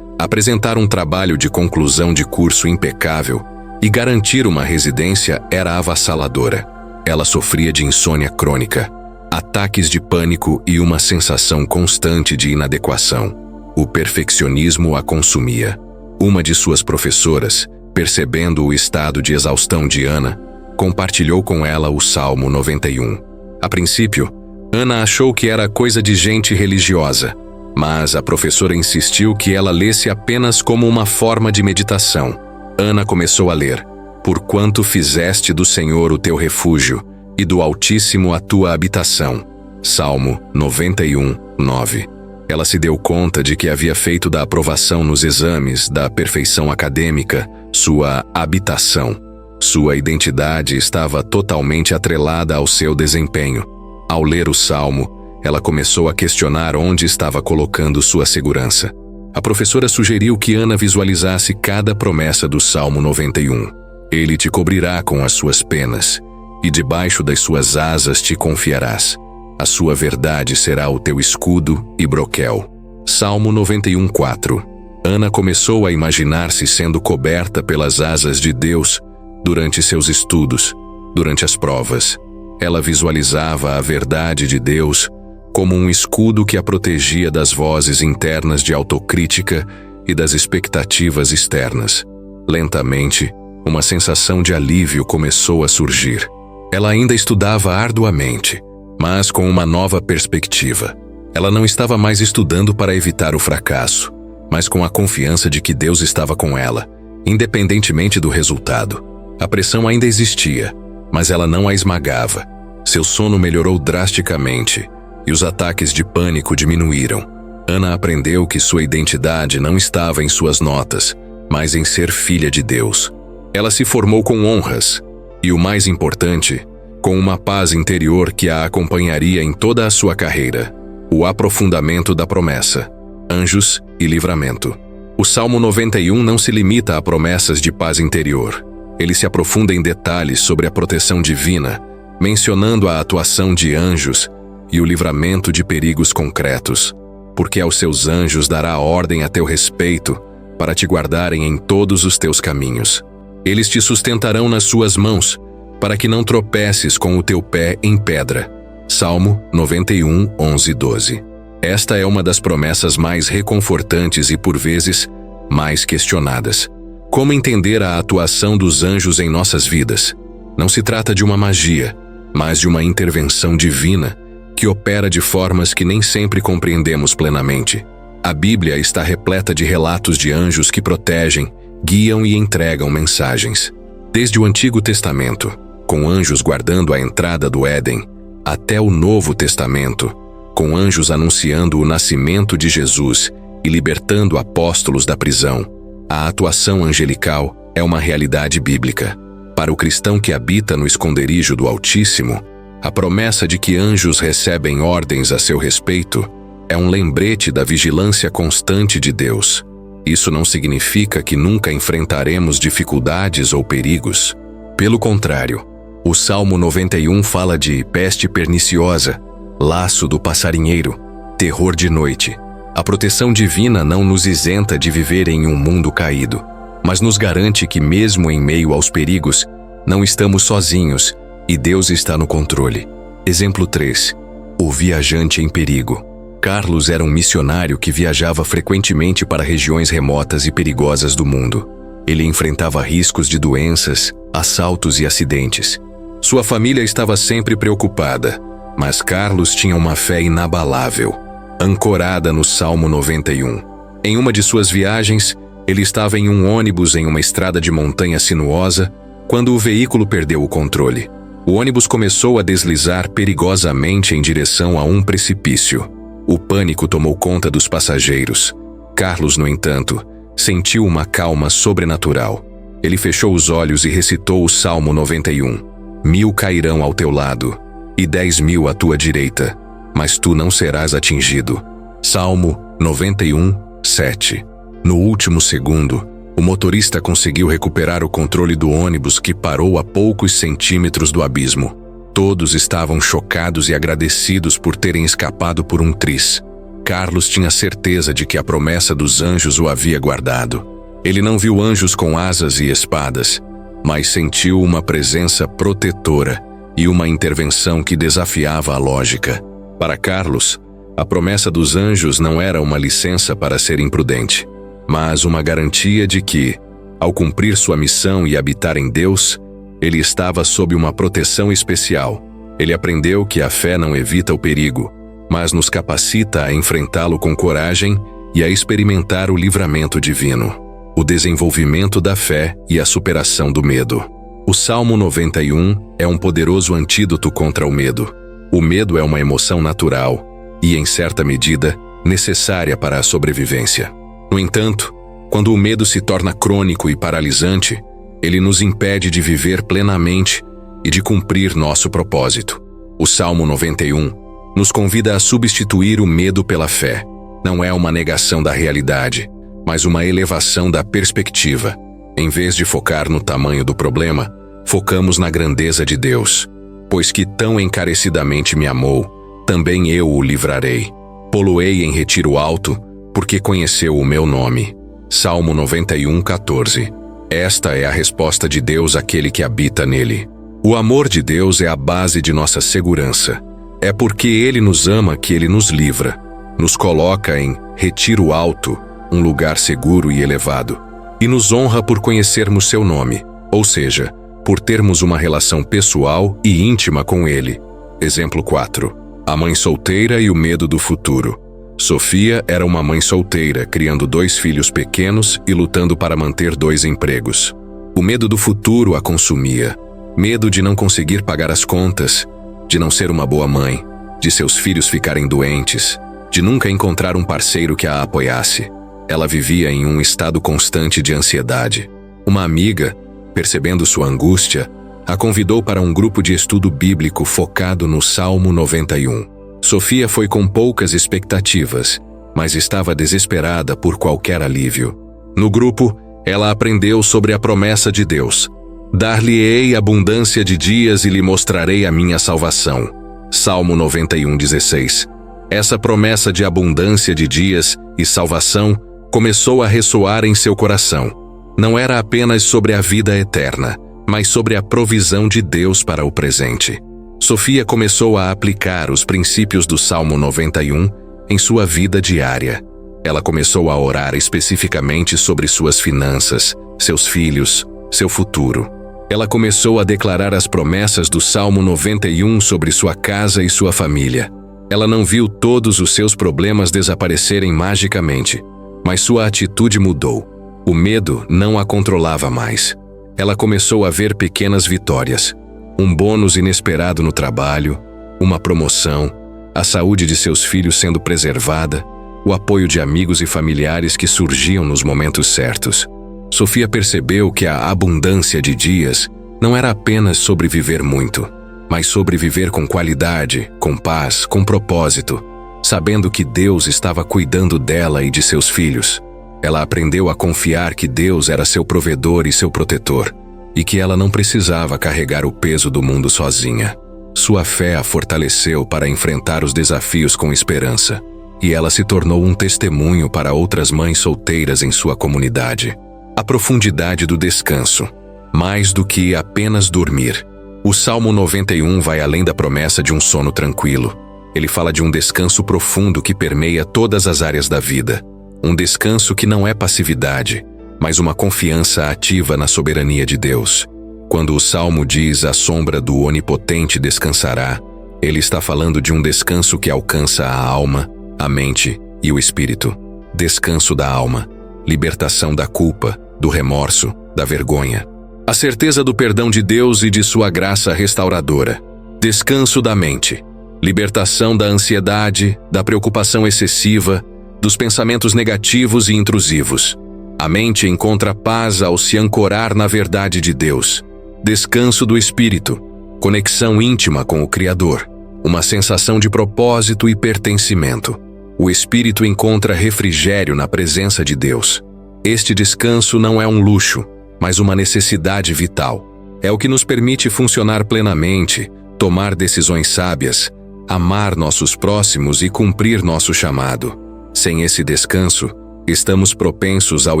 apresentar um trabalho de conclusão de curso impecável e garantir uma residência era avassaladora. Ela sofria de insônia crônica, ataques de pânico e uma sensação constante de inadequação. O perfeccionismo a consumia. Uma de suas professoras, percebendo o estado de exaustão de Ana, compartilhou com ela o Salmo 91. A princípio, Ana achou que era coisa de gente religiosa, mas a professora insistiu que ela lesse apenas como uma forma de meditação. Ana começou a ler: Porquanto fizeste do Senhor o teu refúgio, e do Altíssimo a tua habitação. Salmo 91, 9. Ela se deu conta de que havia feito da aprovação nos exames, da perfeição acadêmica, sua habitação. Sua identidade estava totalmente atrelada ao seu desempenho. Ao ler o Salmo, ela começou a questionar onde estava colocando sua segurança. A professora sugeriu que Ana visualizasse cada promessa do Salmo 91. Ele te cobrirá com as suas penas, e debaixo das suas asas te confiarás. A sua verdade será o teu escudo e broquel. Salmo 91, 4. Ana começou a imaginar-se sendo coberta pelas asas de Deus durante seus estudos, durante as provas. Ela visualizava a verdade de Deus como um escudo que a protegia das vozes internas de autocrítica e das expectativas externas. Lentamente, uma sensação de alívio começou a surgir. Ela ainda estudava arduamente, mas com uma nova perspectiva. Ela não estava mais estudando para evitar o fracasso, mas com a confiança de que Deus estava com ela, independentemente do resultado. A pressão ainda existia, mas ela não a esmagava. Seu sono melhorou drasticamente e os ataques de pânico diminuíram. Ana aprendeu que sua identidade não estava em suas notas, mas em ser filha de Deus. Ela se formou com honras e, o mais importante, com uma paz interior que a acompanharia em toda a sua carreira. O aprofundamento da promessa, anjos e livramento. O Salmo 91 não se limita a promessas de paz interior. Ele se aprofunda em detalhes sobre a proteção divina, mencionando a atuação de anjos e o livramento de perigos concretos. Porque aos seus anjos dará ordem a teu respeito, para te guardarem em todos os teus caminhos. Eles te sustentarão nas suas mãos, para que não tropeces com o teu pé em pedra. Salmo 91, 11 e 12. Esta é uma das promessas mais reconfortantes e, por vezes, mais questionadas. Como entender a atuação dos anjos em nossas vidas? Não se trata de uma magia, mas de uma intervenção divina que opera de formas que nem sempre compreendemos plenamente. A Bíblia está repleta de relatos de anjos que protegem, guiam e entregam mensagens. Desde o Antigo Testamento, com anjos guardando a entrada do Éden, até o Novo Testamento, com anjos anunciando o nascimento de Jesus e libertando apóstolos da prisão, a atuação angelical é uma realidade bíblica. Para o cristão que habita no esconderijo do Altíssimo, a promessa de que anjos recebem ordens a seu respeito é um lembrete da vigilância constante de Deus. Isso não significa que nunca enfrentaremos dificuldades ou perigos. Pelo contrário, o Salmo 91 fala de peste perniciosa, laço do passarinheiro, terror de noite. A proteção divina não nos isenta de viver em um mundo caído, mas nos garante que mesmo em meio aos perigos, não estamos sozinhos e Deus está no controle. Exemplo 3. O viajante em perigo. Carlos era um missionário que viajava frequentemente para regiões remotas e perigosas do mundo. Ele enfrentava riscos de doenças, assaltos e acidentes. Sua família estava sempre preocupada, mas Carlos tinha uma fé inabalável, ancorada no Salmo 91. Em uma de suas viagens, ele estava em um ônibus em uma estrada de montanha sinuosa, quando o veículo perdeu o controle. O ônibus começou a deslizar perigosamente em direção a um precipício. O pânico tomou conta dos passageiros. Carlos, no entanto, sentiu uma calma sobrenatural. Ele fechou os olhos e recitou o Salmo 91. 1000 cairão ao teu lado, e 10.000 à tua direita, mas tu não serás atingido. Salmo 91, 7. No último segundo, o motorista conseguiu recuperar o controle do ônibus que parou a poucos centímetros do abismo. Todos estavam chocados e agradecidos por terem escapado por um triz. Carlos tinha certeza de que a promessa dos anjos o havia guardado. Ele não viu anjos com asas e espadas, mas sentiu uma presença protetora e uma intervenção que desafiava a lógica. Para Carlos, a promessa dos anjos não era uma licença para ser imprudente, mas uma garantia de que, ao cumprir sua missão e habitar em Deus, ele estava sob uma proteção especial. Ele aprendeu que a fé não evita o perigo, mas nos capacita a enfrentá-lo com coragem e a experimentar o livramento divino, o desenvolvimento da fé e a superação do medo. O Salmo 91 é um poderoso antídoto contra o medo. O medo é uma emoção natural e, em certa medida, necessária para a sobrevivência. No entanto, quando o medo se torna crônico e paralisante, ele nos impede de viver plenamente e de cumprir nosso propósito. O Salmo 91 nos convida a substituir o medo pela fé. Não é uma negação da realidade, mas uma elevação da perspectiva. Em vez de focar no tamanho do problema, focamos na grandeza de Deus. Pois que tão encarecidamente me amou, também eu o livrarei. Pô-lo-ei em retiro alto, porque conheceu o meu nome. Salmo 91:14. Esta é a resposta de Deus àquele que habita nele. O amor de Deus é a base de nossa segurança. É porque Ele nos ama que Ele nos livra, nos coloca em retiro alto, um lugar seguro e elevado, e nos honra por conhecermos seu nome, ou seja, por termos uma relação pessoal e íntima com Ele. Exemplo 4. A mãe solteira e o medo do futuro. Sofia era uma mãe solteira, criando 2 filhos pequenos e lutando para manter 2 empregos. O medo do futuro a consumia. Medo de não conseguir pagar as contas, de não ser uma boa mãe, de seus filhos ficarem doentes, de nunca encontrar um parceiro que a apoiasse. Ela vivia em um estado constante de ansiedade. Uma amiga, percebendo sua angústia, a convidou para um grupo de estudo bíblico focado no Salmo 91. Sofia foi com poucas expectativas, mas estava desesperada por qualquer alívio. No grupo, ela aprendeu sobre a promessa de Deus. Dar-lhe-ei abundância de dias e lhe mostrarei a minha salvação. Salmo 91:16. Essa promessa de abundância de dias e salvação começou a ressoar em seu coração. Não era apenas sobre a vida eterna, mas sobre a provisão de Deus para o presente. Sofia começou a aplicar os princípios do Salmo 91 em sua vida diária. Ela começou a orar especificamente sobre suas finanças, seus filhos, seu futuro. Ela começou a declarar as promessas do Salmo 91 sobre sua casa e sua família. Ela não viu todos os seus problemas desaparecerem magicamente, mas sua atitude mudou. O medo não a controlava mais. Ela começou a ver pequenas vitórias. Um bônus inesperado no trabalho, uma promoção, a saúde de seus filhos sendo preservada, o apoio de amigos e familiares que surgiam nos momentos certos. Sofia percebeu que a abundância de dias não era apenas sobre viver muito, mas sobre viver com qualidade, com paz, com propósito, sabendo que Deus estava cuidando dela e de seus filhos. Ela aprendeu a confiar que Deus era seu provedor e seu protetor, e que ela não precisava carregar o peso do mundo sozinha. Sua fé a fortaleceu para enfrentar os desafios com esperança, e ela se tornou um testemunho para outras mães solteiras em sua comunidade. A profundidade do descanso, mais do que apenas dormir. O Salmo 91 vai além da promessa de um sono tranquilo. Ele fala de um descanso profundo que permeia todas as áreas da vida. Um descanso que não é passividade, mas uma confiança ativa na soberania de Deus. Quando o Salmo diz "à sombra do Onipotente descansará", ele está falando de um descanso que alcança a alma, a mente e o espírito. Descanso da alma, libertação da culpa, do remorso, da vergonha. A certeza do perdão de Deus e de sua graça restauradora. Descanso da mente, libertação da ansiedade, da preocupação excessiva, dos pensamentos negativos e intrusivos. A mente encontra paz ao se ancorar na verdade de Deus. Descanso do espírito, conexão íntima com o Criador, uma sensação de propósito e pertencimento. O espírito encontra refrigério na presença de Deus. Este descanso não é um luxo, mas uma necessidade vital. É o que nos permite funcionar plenamente, tomar decisões sábias, amar nossos próximos e cumprir nosso chamado. Sem esse descanso, estamos propensos ao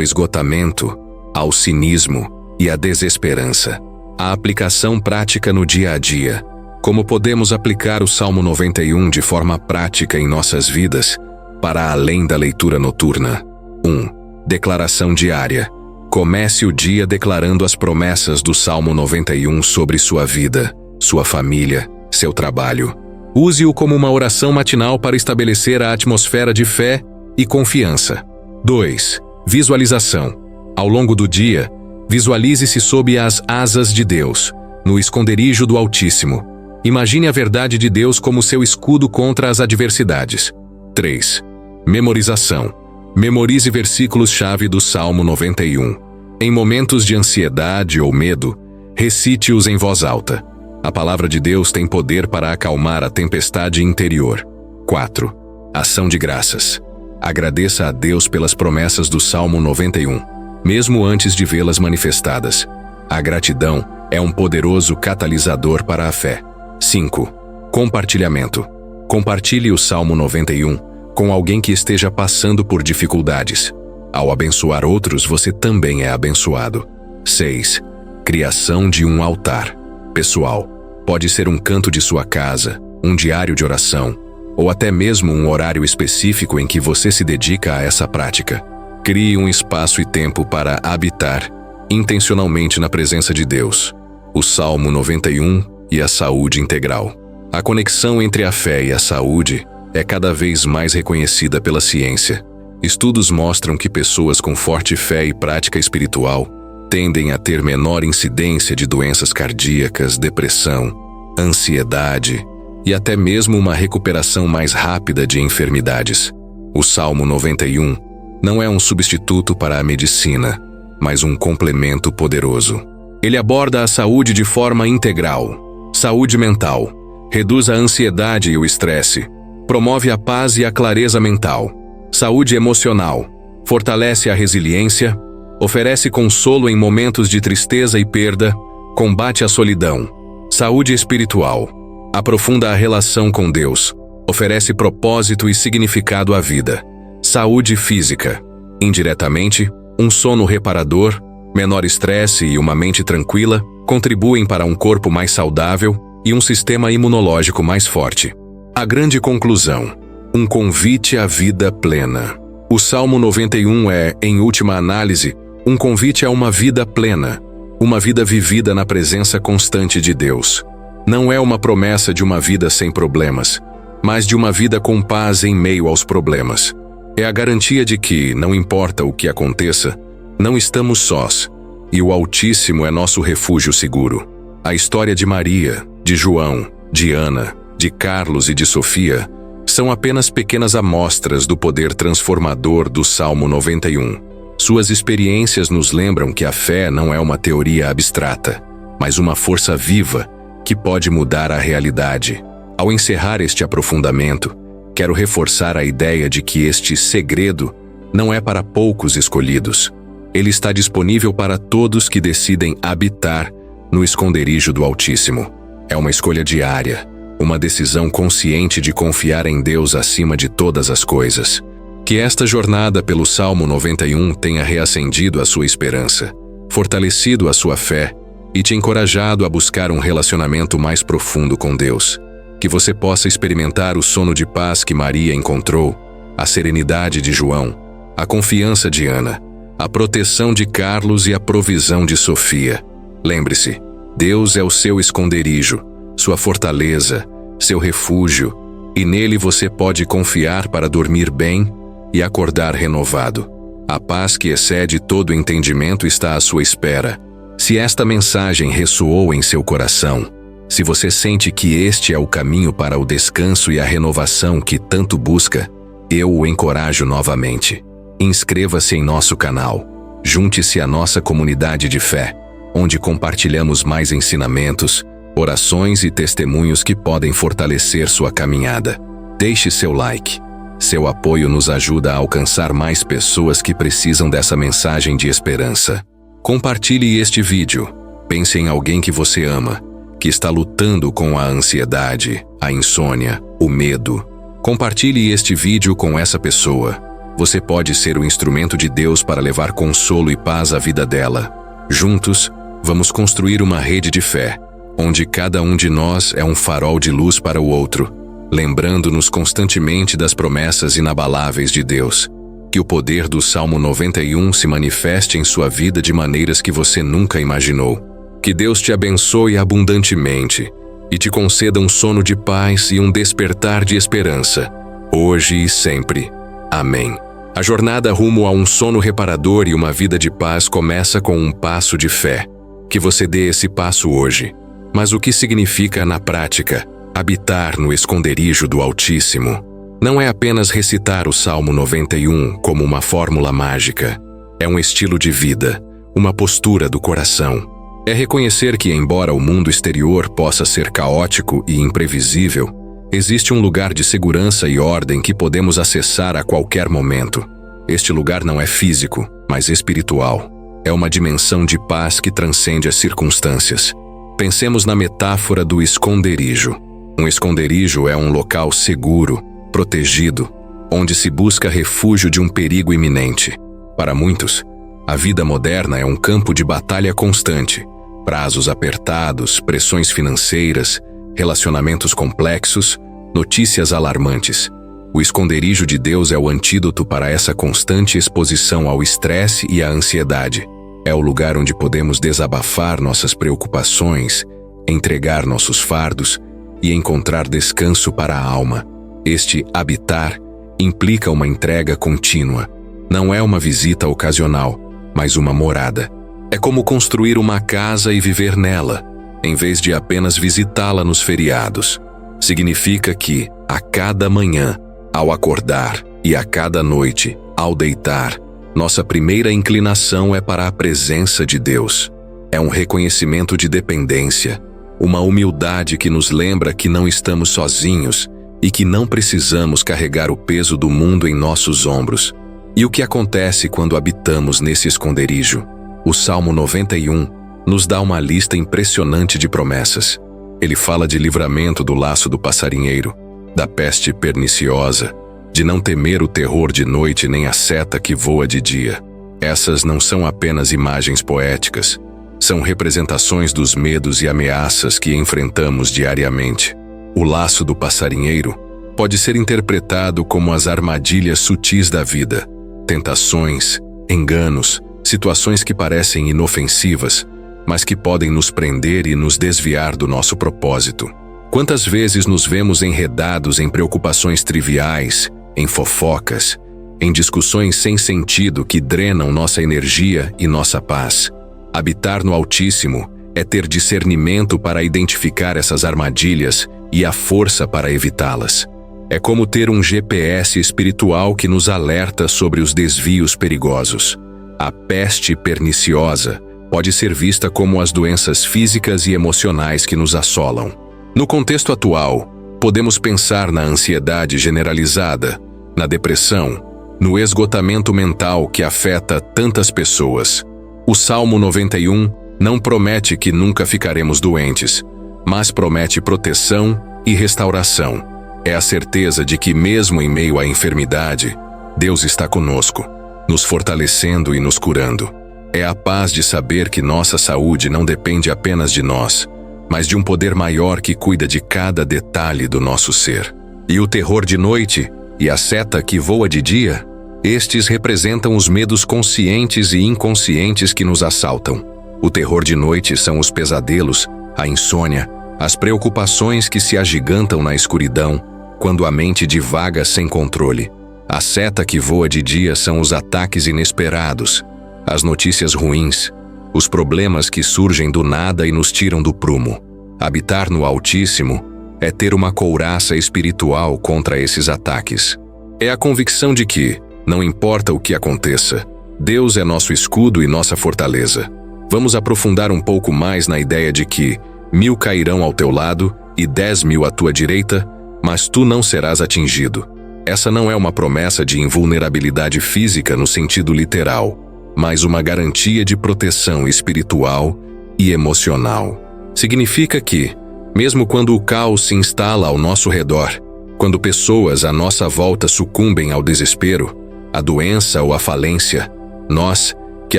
esgotamento, ao cinismo e à desesperança. A aplicação prática no dia a dia. Como podemos aplicar o Salmo 91 de forma prática em nossas vidas, para além da leitura noturna? 1. Declaração diária. Comece o dia declarando as promessas do Salmo 91 sobre sua vida, sua família, seu trabalho. Use-o como uma oração matinal para estabelecer a atmosfera de fé e confiança. 2. Visualização. Ao longo do dia, visualize-se sob as asas de Deus, no esconderijo do Altíssimo. Imagine a verdade de Deus como seu escudo contra as adversidades. 3. Memorização. Memorize versículos-chave do Salmo 91. Em momentos de ansiedade ou medo, recite-os em voz alta. A palavra de Deus tem poder para acalmar a tempestade interior. 4. Ação de graças. Agradeça a Deus pelas promessas do Salmo 91, mesmo antes de vê-las manifestadas. A gratidão é um poderoso catalisador para a fé. 5. Compartilhamento. Compartilhe o Salmo 91 com alguém que esteja passando por dificuldades. Ao abençoar outros, você também é abençoado. 6. Criação de um altar pessoal. Pode ser um canto de sua casa, um diário de oração, ou até mesmo um horário específico em que você se dedica a essa prática. Crie um espaço e tempo para habitar intencionalmente na presença de Deus. O Salmo 91 e a saúde integral. A conexão entre a fé e a saúde é cada vez mais reconhecida pela ciência. Estudos mostram que pessoas com forte fé e prática espiritual tendem a ter menor incidência de doenças cardíacas, depressão, ansiedade e até mesmo uma recuperação mais rápida de enfermidades. O Salmo 91 não é um substituto para a medicina, mas um complemento poderoso. Ele aborda a saúde de forma integral. Saúde mental. Reduz a ansiedade e o estresse. Promove a paz e a clareza mental. Saúde emocional. Fortalece a resiliência. Oferece consolo em momentos de tristeza e perda. Combate a solidão. Saúde espiritual. Aprofunda a relação com Deus. Oferece propósito e significado à vida. Saúde física. Indiretamente, um sono reparador, menor estresse e uma mente tranquila contribuem para um corpo mais saudável e um sistema imunológico mais forte. A grande conclusão: um convite à vida plena. O Salmo 91 é, em última análise, um convite a uma vida plena, uma vida vivida na presença constante de Deus. Não é uma promessa de uma vida sem problemas, mas de uma vida com paz em meio aos problemas. É a garantia de que, não importa o que aconteça, não estamos sós, e o Altíssimo é nosso refúgio seguro. A história de Maria, de João, de Ana, de Carlos e de Sofia são apenas pequenas amostras do poder transformador do Salmo 91. Suas experiências nos lembram que a fé não é uma teoria abstrata, mas uma força viva que pode mudar a realidade. Ao encerrar este aprofundamento, quero reforçar a ideia de que este segredo não é para poucos escolhidos. Ele está disponível para todos que decidem habitar no esconderijo do Altíssimo. É uma escolha diária, uma decisão consciente de confiar em Deus acima de todas as coisas. Que esta jornada pelo Salmo 91 tenha reacendido a sua esperança, fortalecido a sua fé e te encorajado a buscar um relacionamento mais profundo com Deus. Que você possa experimentar o sono de paz que Maria encontrou, a serenidade de João, a confiança de Ana, a proteção de Carlos e a provisão de Sofia. Lembre-se, Deus é o seu esconderijo, sua fortaleza, seu refúgio, e nele você pode confiar para dormir bem e acordar renovado. A paz que excede todo entendimento está à sua espera. Se esta mensagem ressoou em seu coração, se você sente que este é o caminho para o descanso e a renovação que tanto busca, eu o encorajo novamente. Inscreva-se em nosso canal. Junte-se à nossa comunidade de fé, onde compartilhamos mais ensinamentos, orações e testemunhos que podem fortalecer sua caminhada. Deixe seu like. Seu apoio nos ajuda a alcançar mais pessoas que precisam dessa mensagem de esperança. Compartilhe este vídeo. Pense em alguém que você ama, que está lutando com a ansiedade, a insônia, o medo. Compartilhe este vídeo com essa pessoa. Você pode ser o instrumento de Deus para levar consolo e paz à vida dela. Juntos, vamos construir uma rede de fé, onde cada um de nós é um farol de luz para o outro, lembrando-nos constantemente das promessas inabaláveis de Deus. Que o poder do Salmo 91 se manifeste em sua vida de maneiras que você nunca imaginou. Que Deus te abençoe abundantemente e te conceda um sono de paz e um despertar de esperança, hoje e sempre. Amém. A jornada rumo a um sono reparador e uma vida de paz começa com um passo de fé. Que você dê esse passo hoje. Mas o que significa na prática habitar no esconderijo do Altíssimo? Não é apenas recitar o Salmo 91 como uma fórmula mágica. É um estilo de vida, uma postura do coração. É reconhecer que, embora o mundo exterior possa ser caótico e imprevisível, existe um lugar de segurança e ordem que podemos acessar a qualquer momento. Este lugar não é físico, mas espiritual. É uma dimensão de paz que transcende as circunstâncias. Pensemos na metáfora do esconderijo. Um esconderijo é um local seguro, protegido, onde se busca refúgio de um perigo iminente. Para muitos, a vida moderna é um campo de batalha constante. Prazos apertados, pressões financeiras, relacionamentos complexos, notícias alarmantes. O esconderijo de Deus é o antídoto para essa constante exposição ao estresse e à ansiedade. É o lugar onde podemos desabafar nossas preocupações, entregar nossos fardos e encontrar descanso para a alma. Este habitar implica uma entrega contínua. Não é uma visita ocasional, mas uma morada. É como construir uma casa e viver nela, em vez de apenas visitá-la nos feriados. Significa que, a cada manhã, ao acordar, e a cada noite, ao deitar, nossa primeira inclinação é para a presença de Deus. É um reconhecimento de dependência, uma humildade que nos lembra que não estamos sozinhos e que não precisamos carregar o peso do mundo em nossos ombros. E o que acontece quando habitamos nesse esconderijo? O Salmo 91 nos dá uma lista impressionante de promessas. Ele fala de livramento do laço do passarinheiro, da peste perniciosa, de não temer o terror de noite nem a seta que voa de dia. Essas não são apenas imagens poéticas, são representações dos medos e ameaças que enfrentamos diariamente. O laço do passarinheiro pode ser interpretado como as armadilhas sutis da vida, tentações, enganos, situações que parecem inofensivas, mas que podem nos prender e nos desviar do nosso propósito. Quantas vezes nos vemos enredados em preocupações triviais, em fofocas, em discussões sem sentido que drenam nossa energia e nossa paz? Habitar no Altíssimo é ter discernimento para identificar essas armadilhas e a força para evitá-las. É como ter um GPS espiritual que nos alerta sobre os desvios perigosos. A peste perniciosa pode ser vista como as doenças físicas e emocionais que nos assolam. No contexto atual, podemos pensar na ansiedade generalizada, na depressão, no esgotamento mental que afeta tantas pessoas. O Salmo 91 não promete que nunca ficaremos doentes, mas promete proteção e restauração. É a certeza de que, mesmo em meio à enfermidade, Deus está conosco, nos fortalecendo e nos curando. É a paz de saber que nossa saúde não depende apenas de nós, mas de um poder maior que cuida de cada detalhe do nosso ser. E o terror de noite e a seta que voa de dia? Estes representam os medos conscientes e inconscientes que nos assaltam. O terror de noite são os pesadelos, a insônia, as preocupações que se agigantam na escuridão, quando a mente divaga sem controle. A seta que voa de dia são os ataques inesperados, as notícias ruins, os problemas que surgem do nada e nos tiram do prumo. Habitar no Altíssimo é ter uma couraça espiritual contra esses ataques. É a convicção de que, não importa o que aconteça, Deus é nosso escudo e nossa fortaleza. Vamos aprofundar um pouco mais na ideia de que 1000 cairão ao teu lado e 10.000 à tua direita, mas tu não serás atingido. Essa não é uma promessa de invulnerabilidade física no sentido literal, mas uma garantia de proteção espiritual e emocional. Significa que, mesmo quando o caos se instala ao nosso redor, quando pessoas à nossa volta sucumbem ao desespero, à doença ou à falência, nós, que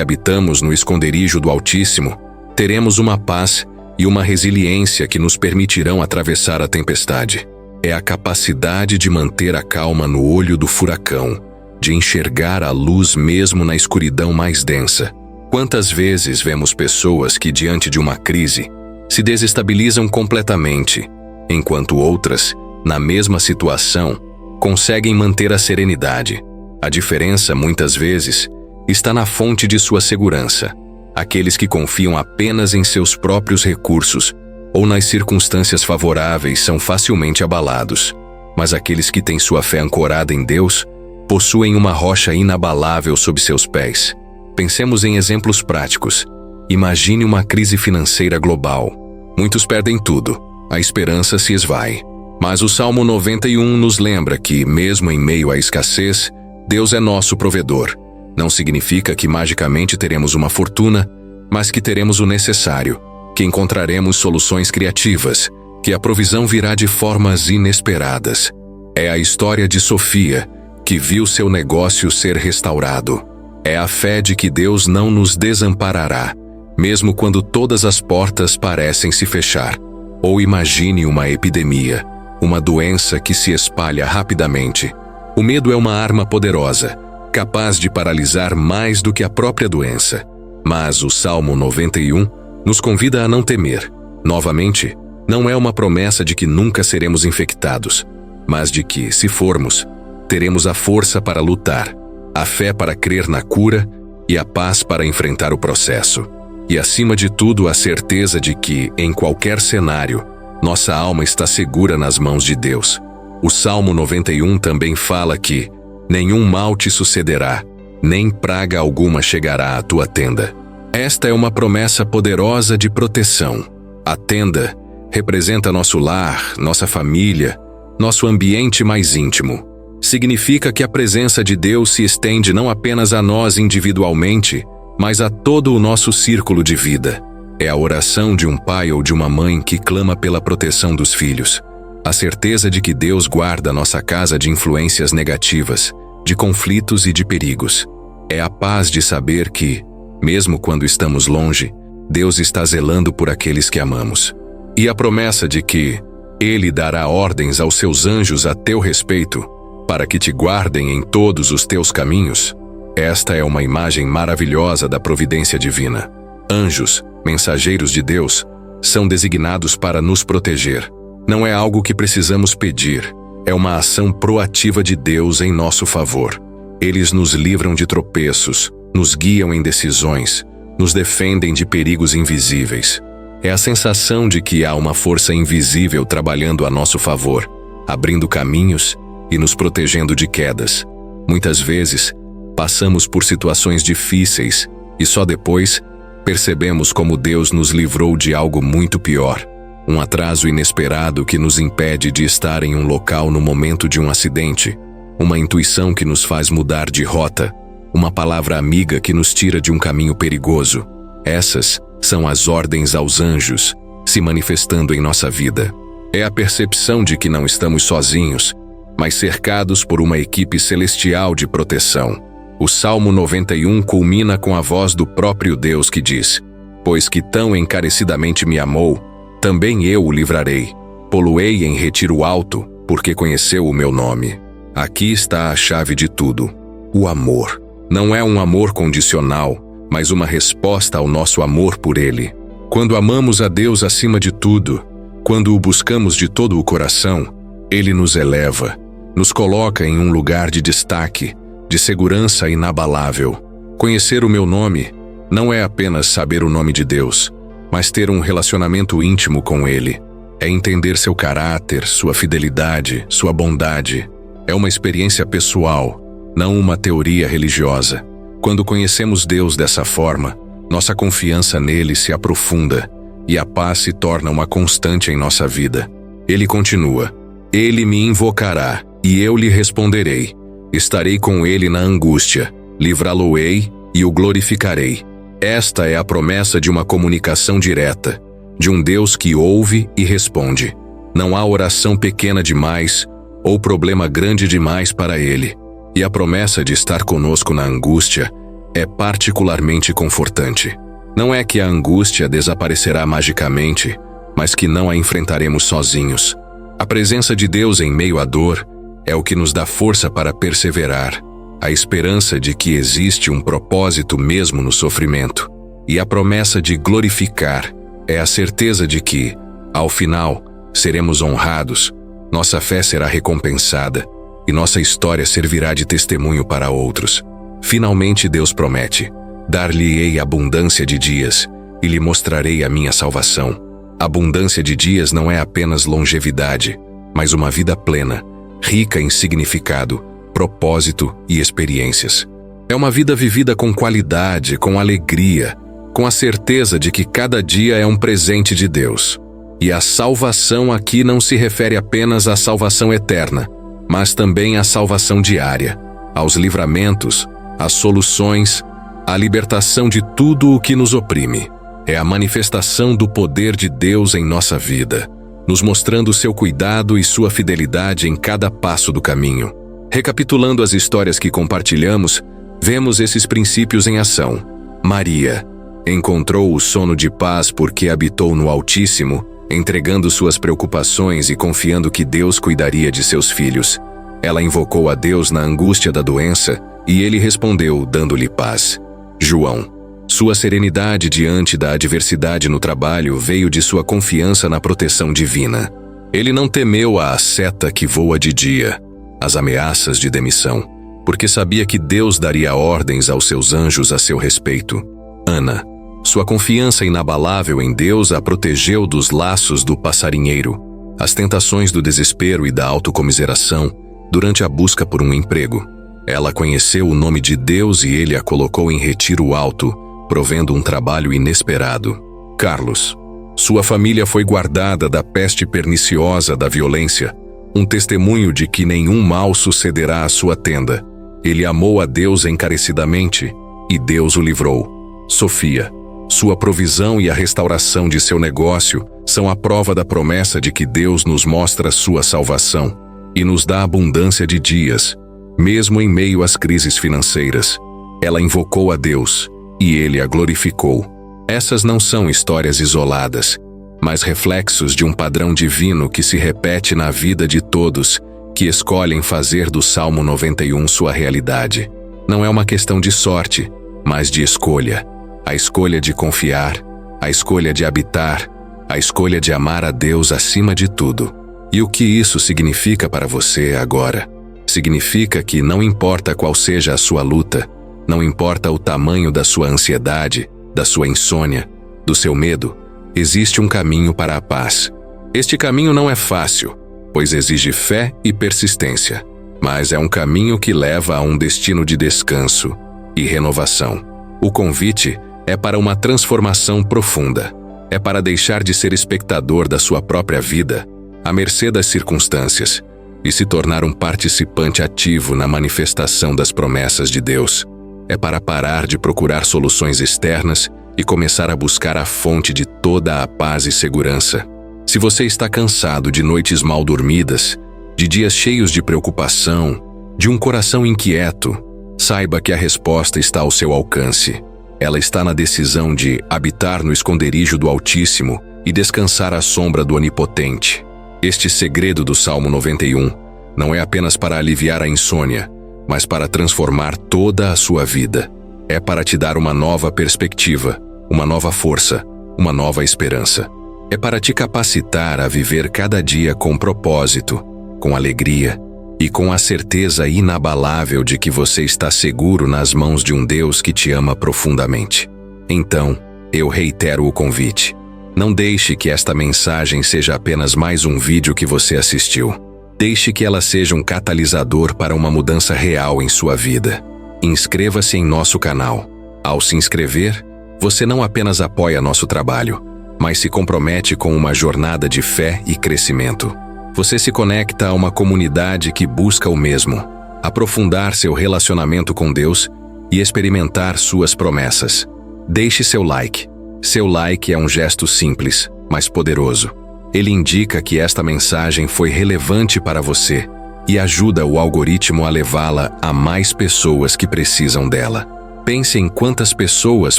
habitamos no esconderijo do Altíssimo, teremos uma paz e uma resiliência que nos permitirão atravessar a tempestade. É a capacidade de manter a calma no olho do furacão, de enxergar a luz mesmo na escuridão mais densa. Quantas vezes vemos pessoas que, diante de uma crise, se desestabilizam completamente, enquanto outras, na mesma situação, conseguem manter a serenidade. A diferença, muitas vezes, está na fonte de sua segurança. Aqueles que confiam apenas em seus próprios recursos ou nas circunstâncias favoráveis são facilmente abalados, mas aqueles que têm sua fé ancorada em Deus possuem uma rocha inabalável sob seus pés. Pensemos em exemplos práticos. Imagine uma crise financeira global. Muitos perdem tudo, a esperança se esvai. Mas o Salmo 91 nos lembra que, mesmo em meio à escassez, Deus é nosso provedor. Não significa que magicamente teremos uma fortuna, mas que teremos o necessário, que encontraremos soluções criativas, que a provisão virá de formas inesperadas. É a história de Sofia, que viu seu negócio ser restaurado. É a fé de que Deus não nos desamparará, mesmo quando todas as portas parecem se fechar. Ou imagine uma epidemia, uma doença que se espalha rapidamente. O medo é uma arma poderosa, capaz de paralisar mais do que a própria doença. Mas o Salmo 91 nos convida a não temer. Novamente, não é uma promessa de que nunca seremos infectados, mas de que, se formos, teremos a força para lutar, a fé para crer na cura e a paz para enfrentar o processo. E, acima de tudo, a certeza de que, em qualquer cenário, nossa alma está segura nas mãos de Deus. O Salmo 91 também fala que nenhum mal te sucederá, nem praga alguma chegará à tua tenda. Esta é uma promessa poderosa de proteção. A tenda representa nosso lar, nossa família, nosso ambiente mais íntimo. Significa que a presença de Deus se estende não apenas a nós individualmente, mas a todo o nosso círculo de vida. É a oração de um pai ou de uma mãe que clama pela proteção dos filhos. A certeza de que Deus guarda nossa casa de influências negativas, de conflitos e de perigos. É a paz de saber que, mesmo quando estamos longe, Deus está zelando por aqueles que amamos. E a promessa de que Ele dará ordens aos seus anjos a teu respeito, para que te guardem em todos os teus caminhos. Esta é uma imagem maravilhosa da providência divina. Anjos, mensageiros de Deus, são designados para nos proteger. Não é algo que precisamos pedir, é uma ação proativa de Deus em nosso favor. Eles nos livram de tropeços, nos guiam em decisões, nos defendem de perigos invisíveis. É a sensação de que há uma força invisível trabalhando a nosso favor, abrindo caminhos e nos protegendo de quedas. Muitas vezes, passamos por situações difíceis e só depois percebemos como Deus nos livrou de algo muito pior. Um atraso inesperado que nos impede de estar em um local no momento de um acidente, uma intuição que nos faz mudar de rota, uma palavra amiga que nos tira de um caminho perigoso. Essas são as ordens aos anjos se manifestando em nossa vida. É a percepção de que não estamos sozinhos, mas cercados por uma equipe celestial de proteção. O Salmo 91 culmina com a voz do próprio Deus que diz: "Pois que tão encarecidamente me amou, também eu o livrarei. Pô-lo-ei em retiro alto, porque conheceu o meu nome." Aqui está a chave de tudo. O amor. Não é um amor condicional, mas uma resposta ao nosso amor por Ele. Quando amamos a Deus acima de tudo, quando o buscamos de todo o coração, Ele nos eleva, nos coloca em um lugar de destaque, de segurança inabalável. Conhecer o meu nome não é apenas saber o nome de Deus, mas ter um relacionamento íntimo com Ele. É entender seu caráter, sua fidelidade, sua bondade. É uma experiência pessoal, não uma teoria religiosa. Quando conhecemos Deus dessa forma, nossa confiança nele se aprofunda e a paz se torna uma constante em nossa vida. Ele continua: "Ele me invocará, e eu lhe responderei. Estarei com ele na angústia, livrá-lo-ei e o glorificarei." Esta é a promessa de uma comunicação direta, de um Deus que ouve e responde. Não há oração pequena demais ou problema grande demais para Ele, e a promessa de estar conosco na angústia é particularmente confortante. Não é que a angústia desaparecerá magicamente, mas que não a enfrentaremos sozinhos. A presença de Deus em meio à dor é o que nos dá força para perseverar, a esperança de que existe um propósito mesmo no sofrimento, e a promessa de glorificar é a certeza de que, ao final, seremos honrados, nossa fé será recompensada e nossa história servirá de testemunho para outros. Finalmente Deus promete: dar-lhe-ei abundância de dias e lhe mostrarei a minha salvação. Abundância de dias não é apenas longevidade, mas uma vida plena, rica em significado, propósito e experiências. É uma vida vivida com qualidade, com alegria, com a certeza de que cada dia é um presente de Deus. E a salvação aqui não se refere apenas à salvação eterna, mas também à salvação diária, aos livramentos, às soluções, à libertação de tudo o que nos oprime. É a manifestação do poder de Deus em nossa vida, nos mostrando seu cuidado e sua fidelidade em cada passo do caminho. Recapitulando as histórias que compartilhamos, vemos esses princípios em ação. Maria encontrou o sono de paz porque habitou no Altíssimo, entregando suas preocupações e confiando que Deus cuidaria de seus filhos. Ela invocou a Deus na angústia da doença e Ele respondeu, dando-lhe paz. João, sua serenidade diante da adversidade no trabalho veio de sua confiança na proteção divina. Ele não temeu a seta que voa de dia, as ameaças de demissão, porque sabia que Deus daria ordens aos seus anjos a seu respeito. Ana, sua confiança inabalável em Deus a protegeu dos laços do passarinheiro, as tentações do desespero e da autocomiseração durante a busca por um emprego. Ela conheceu o nome de Deus e Ele a colocou em retiro alto, provendo um trabalho inesperado. Carlos, sua família foi guardada da peste perniciosa da violência, um testemunho de que nenhum mal sucederá à sua tenda. Ele amou a Deus encarecidamente e Deus o livrou. Sofia, sua provisão e a restauração de seu negócio são a prova da promessa de que Deus nos mostra sua salvação e nos dá abundância de dias, mesmo em meio às crises financeiras. Ela invocou a Deus e Ele a glorificou. Essas não são histórias isoladas, mas reflexos de um padrão divino que se repete na vida de todos que escolhem fazer do Salmo 91 sua realidade. Não é uma questão de sorte, mas de escolha. A escolha de confiar, a escolha de habitar, a escolha de amar a Deus acima de tudo. E o que isso significa para você agora? Significa que não importa qual seja a sua luta, não importa o tamanho da sua ansiedade, da sua insônia, do seu medo, existe um caminho para a paz. Este caminho não é fácil, pois exige fé e persistência, mas é um caminho que leva a um destino de descanso e renovação. O convite é para uma transformação profunda. É para deixar de ser espectador da sua própria vida, à mercê das circunstâncias, e se tornar um participante ativo na manifestação das promessas de Deus. É para parar de procurar soluções externas e começar a buscar a fonte de toda a paz e segurança. Se você está cansado de noites mal dormidas, de dias cheios de preocupação, de um coração inquieto, saiba que a resposta está ao seu alcance. Ela está na decisão de habitar no esconderijo do Altíssimo e descansar à sombra do Onipotente. Este segredo do Salmo 91 não é apenas para aliviar a insônia, mas para transformar toda a sua vida. É para te dar uma nova perspectiva, uma nova força, uma nova esperança. É para te capacitar a viver cada dia com propósito, com alegria e com a certeza inabalável de que você está seguro nas mãos de um Deus que te ama profundamente. Então, eu reitero o convite. Não deixe que esta mensagem seja apenas mais um vídeo que você assistiu. Deixe que ela seja um catalisador para uma mudança real em sua vida. Inscreva-se em nosso canal. Ao se inscrever, você não apenas apoia nosso trabalho, mas se compromete com uma jornada de fé e crescimento. Você se conecta a uma comunidade que busca o mesmo, aprofundar seu relacionamento com Deus e experimentar suas promessas. Deixe seu like. Seu like é um gesto simples, mas poderoso. Ele indica que esta mensagem foi relevante para você e ajuda o algoritmo a levá-la a mais pessoas que precisam dela. Pense em quantas pessoas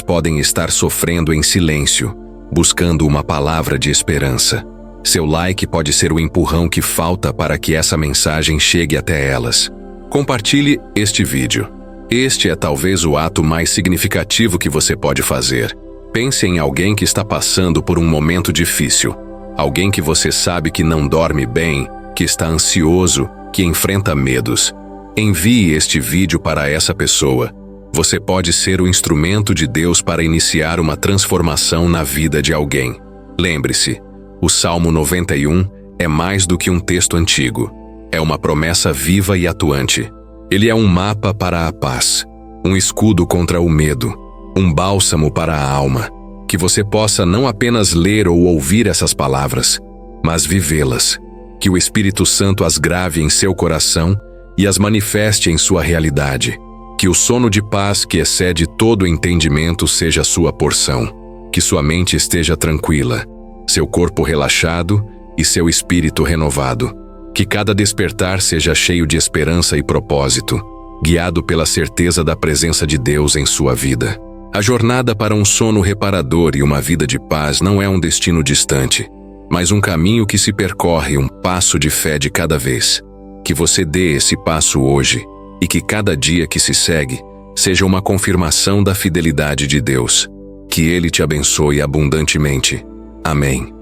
podem estar sofrendo em silêncio, buscando uma palavra de esperança. Seu like pode ser o empurrão que falta para que essa mensagem chegue até elas. Compartilhe este vídeo. Este é talvez o ato mais significativo que você pode fazer. Pense em alguém que está passando por um momento difícil. Alguém que você sabe que não dorme bem, que está ansioso, que enfrenta medos. Envie este vídeo para essa pessoa. Você pode ser o instrumento de Deus para iniciar uma transformação na vida de alguém. Lembre-se, o Salmo 91 é mais do que um texto antigo. É uma promessa viva e atuante. Ele é um mapa para a paz, um escudo contra o medo, um bálsamo para a alma. Que você possa não apenas ler ou ouvir essas palavras, mas vivê-las. Que o Espírito Santo as grave em seu coração e as manifeste em sua realidade. Que o sono de paz que excede todo entendimento seja sua porção. Que sua mente esteja tranquila, seu corpo relaxado e seu espírito renovado. Que cada despertar seja cheio de esperança e propósito, guiado pela certeza da presença de Deus em sua vida. A jornada para um sono reparador e uma vida de paz não é um destino distante, mas um caminho que se percorre um passo de fé de cada vez. Que você dê esse passo hoje e que cada dia que se segue seja uma confirmação da fidelidade de Deus. Que Ele te abençoe abundantemente. Amém.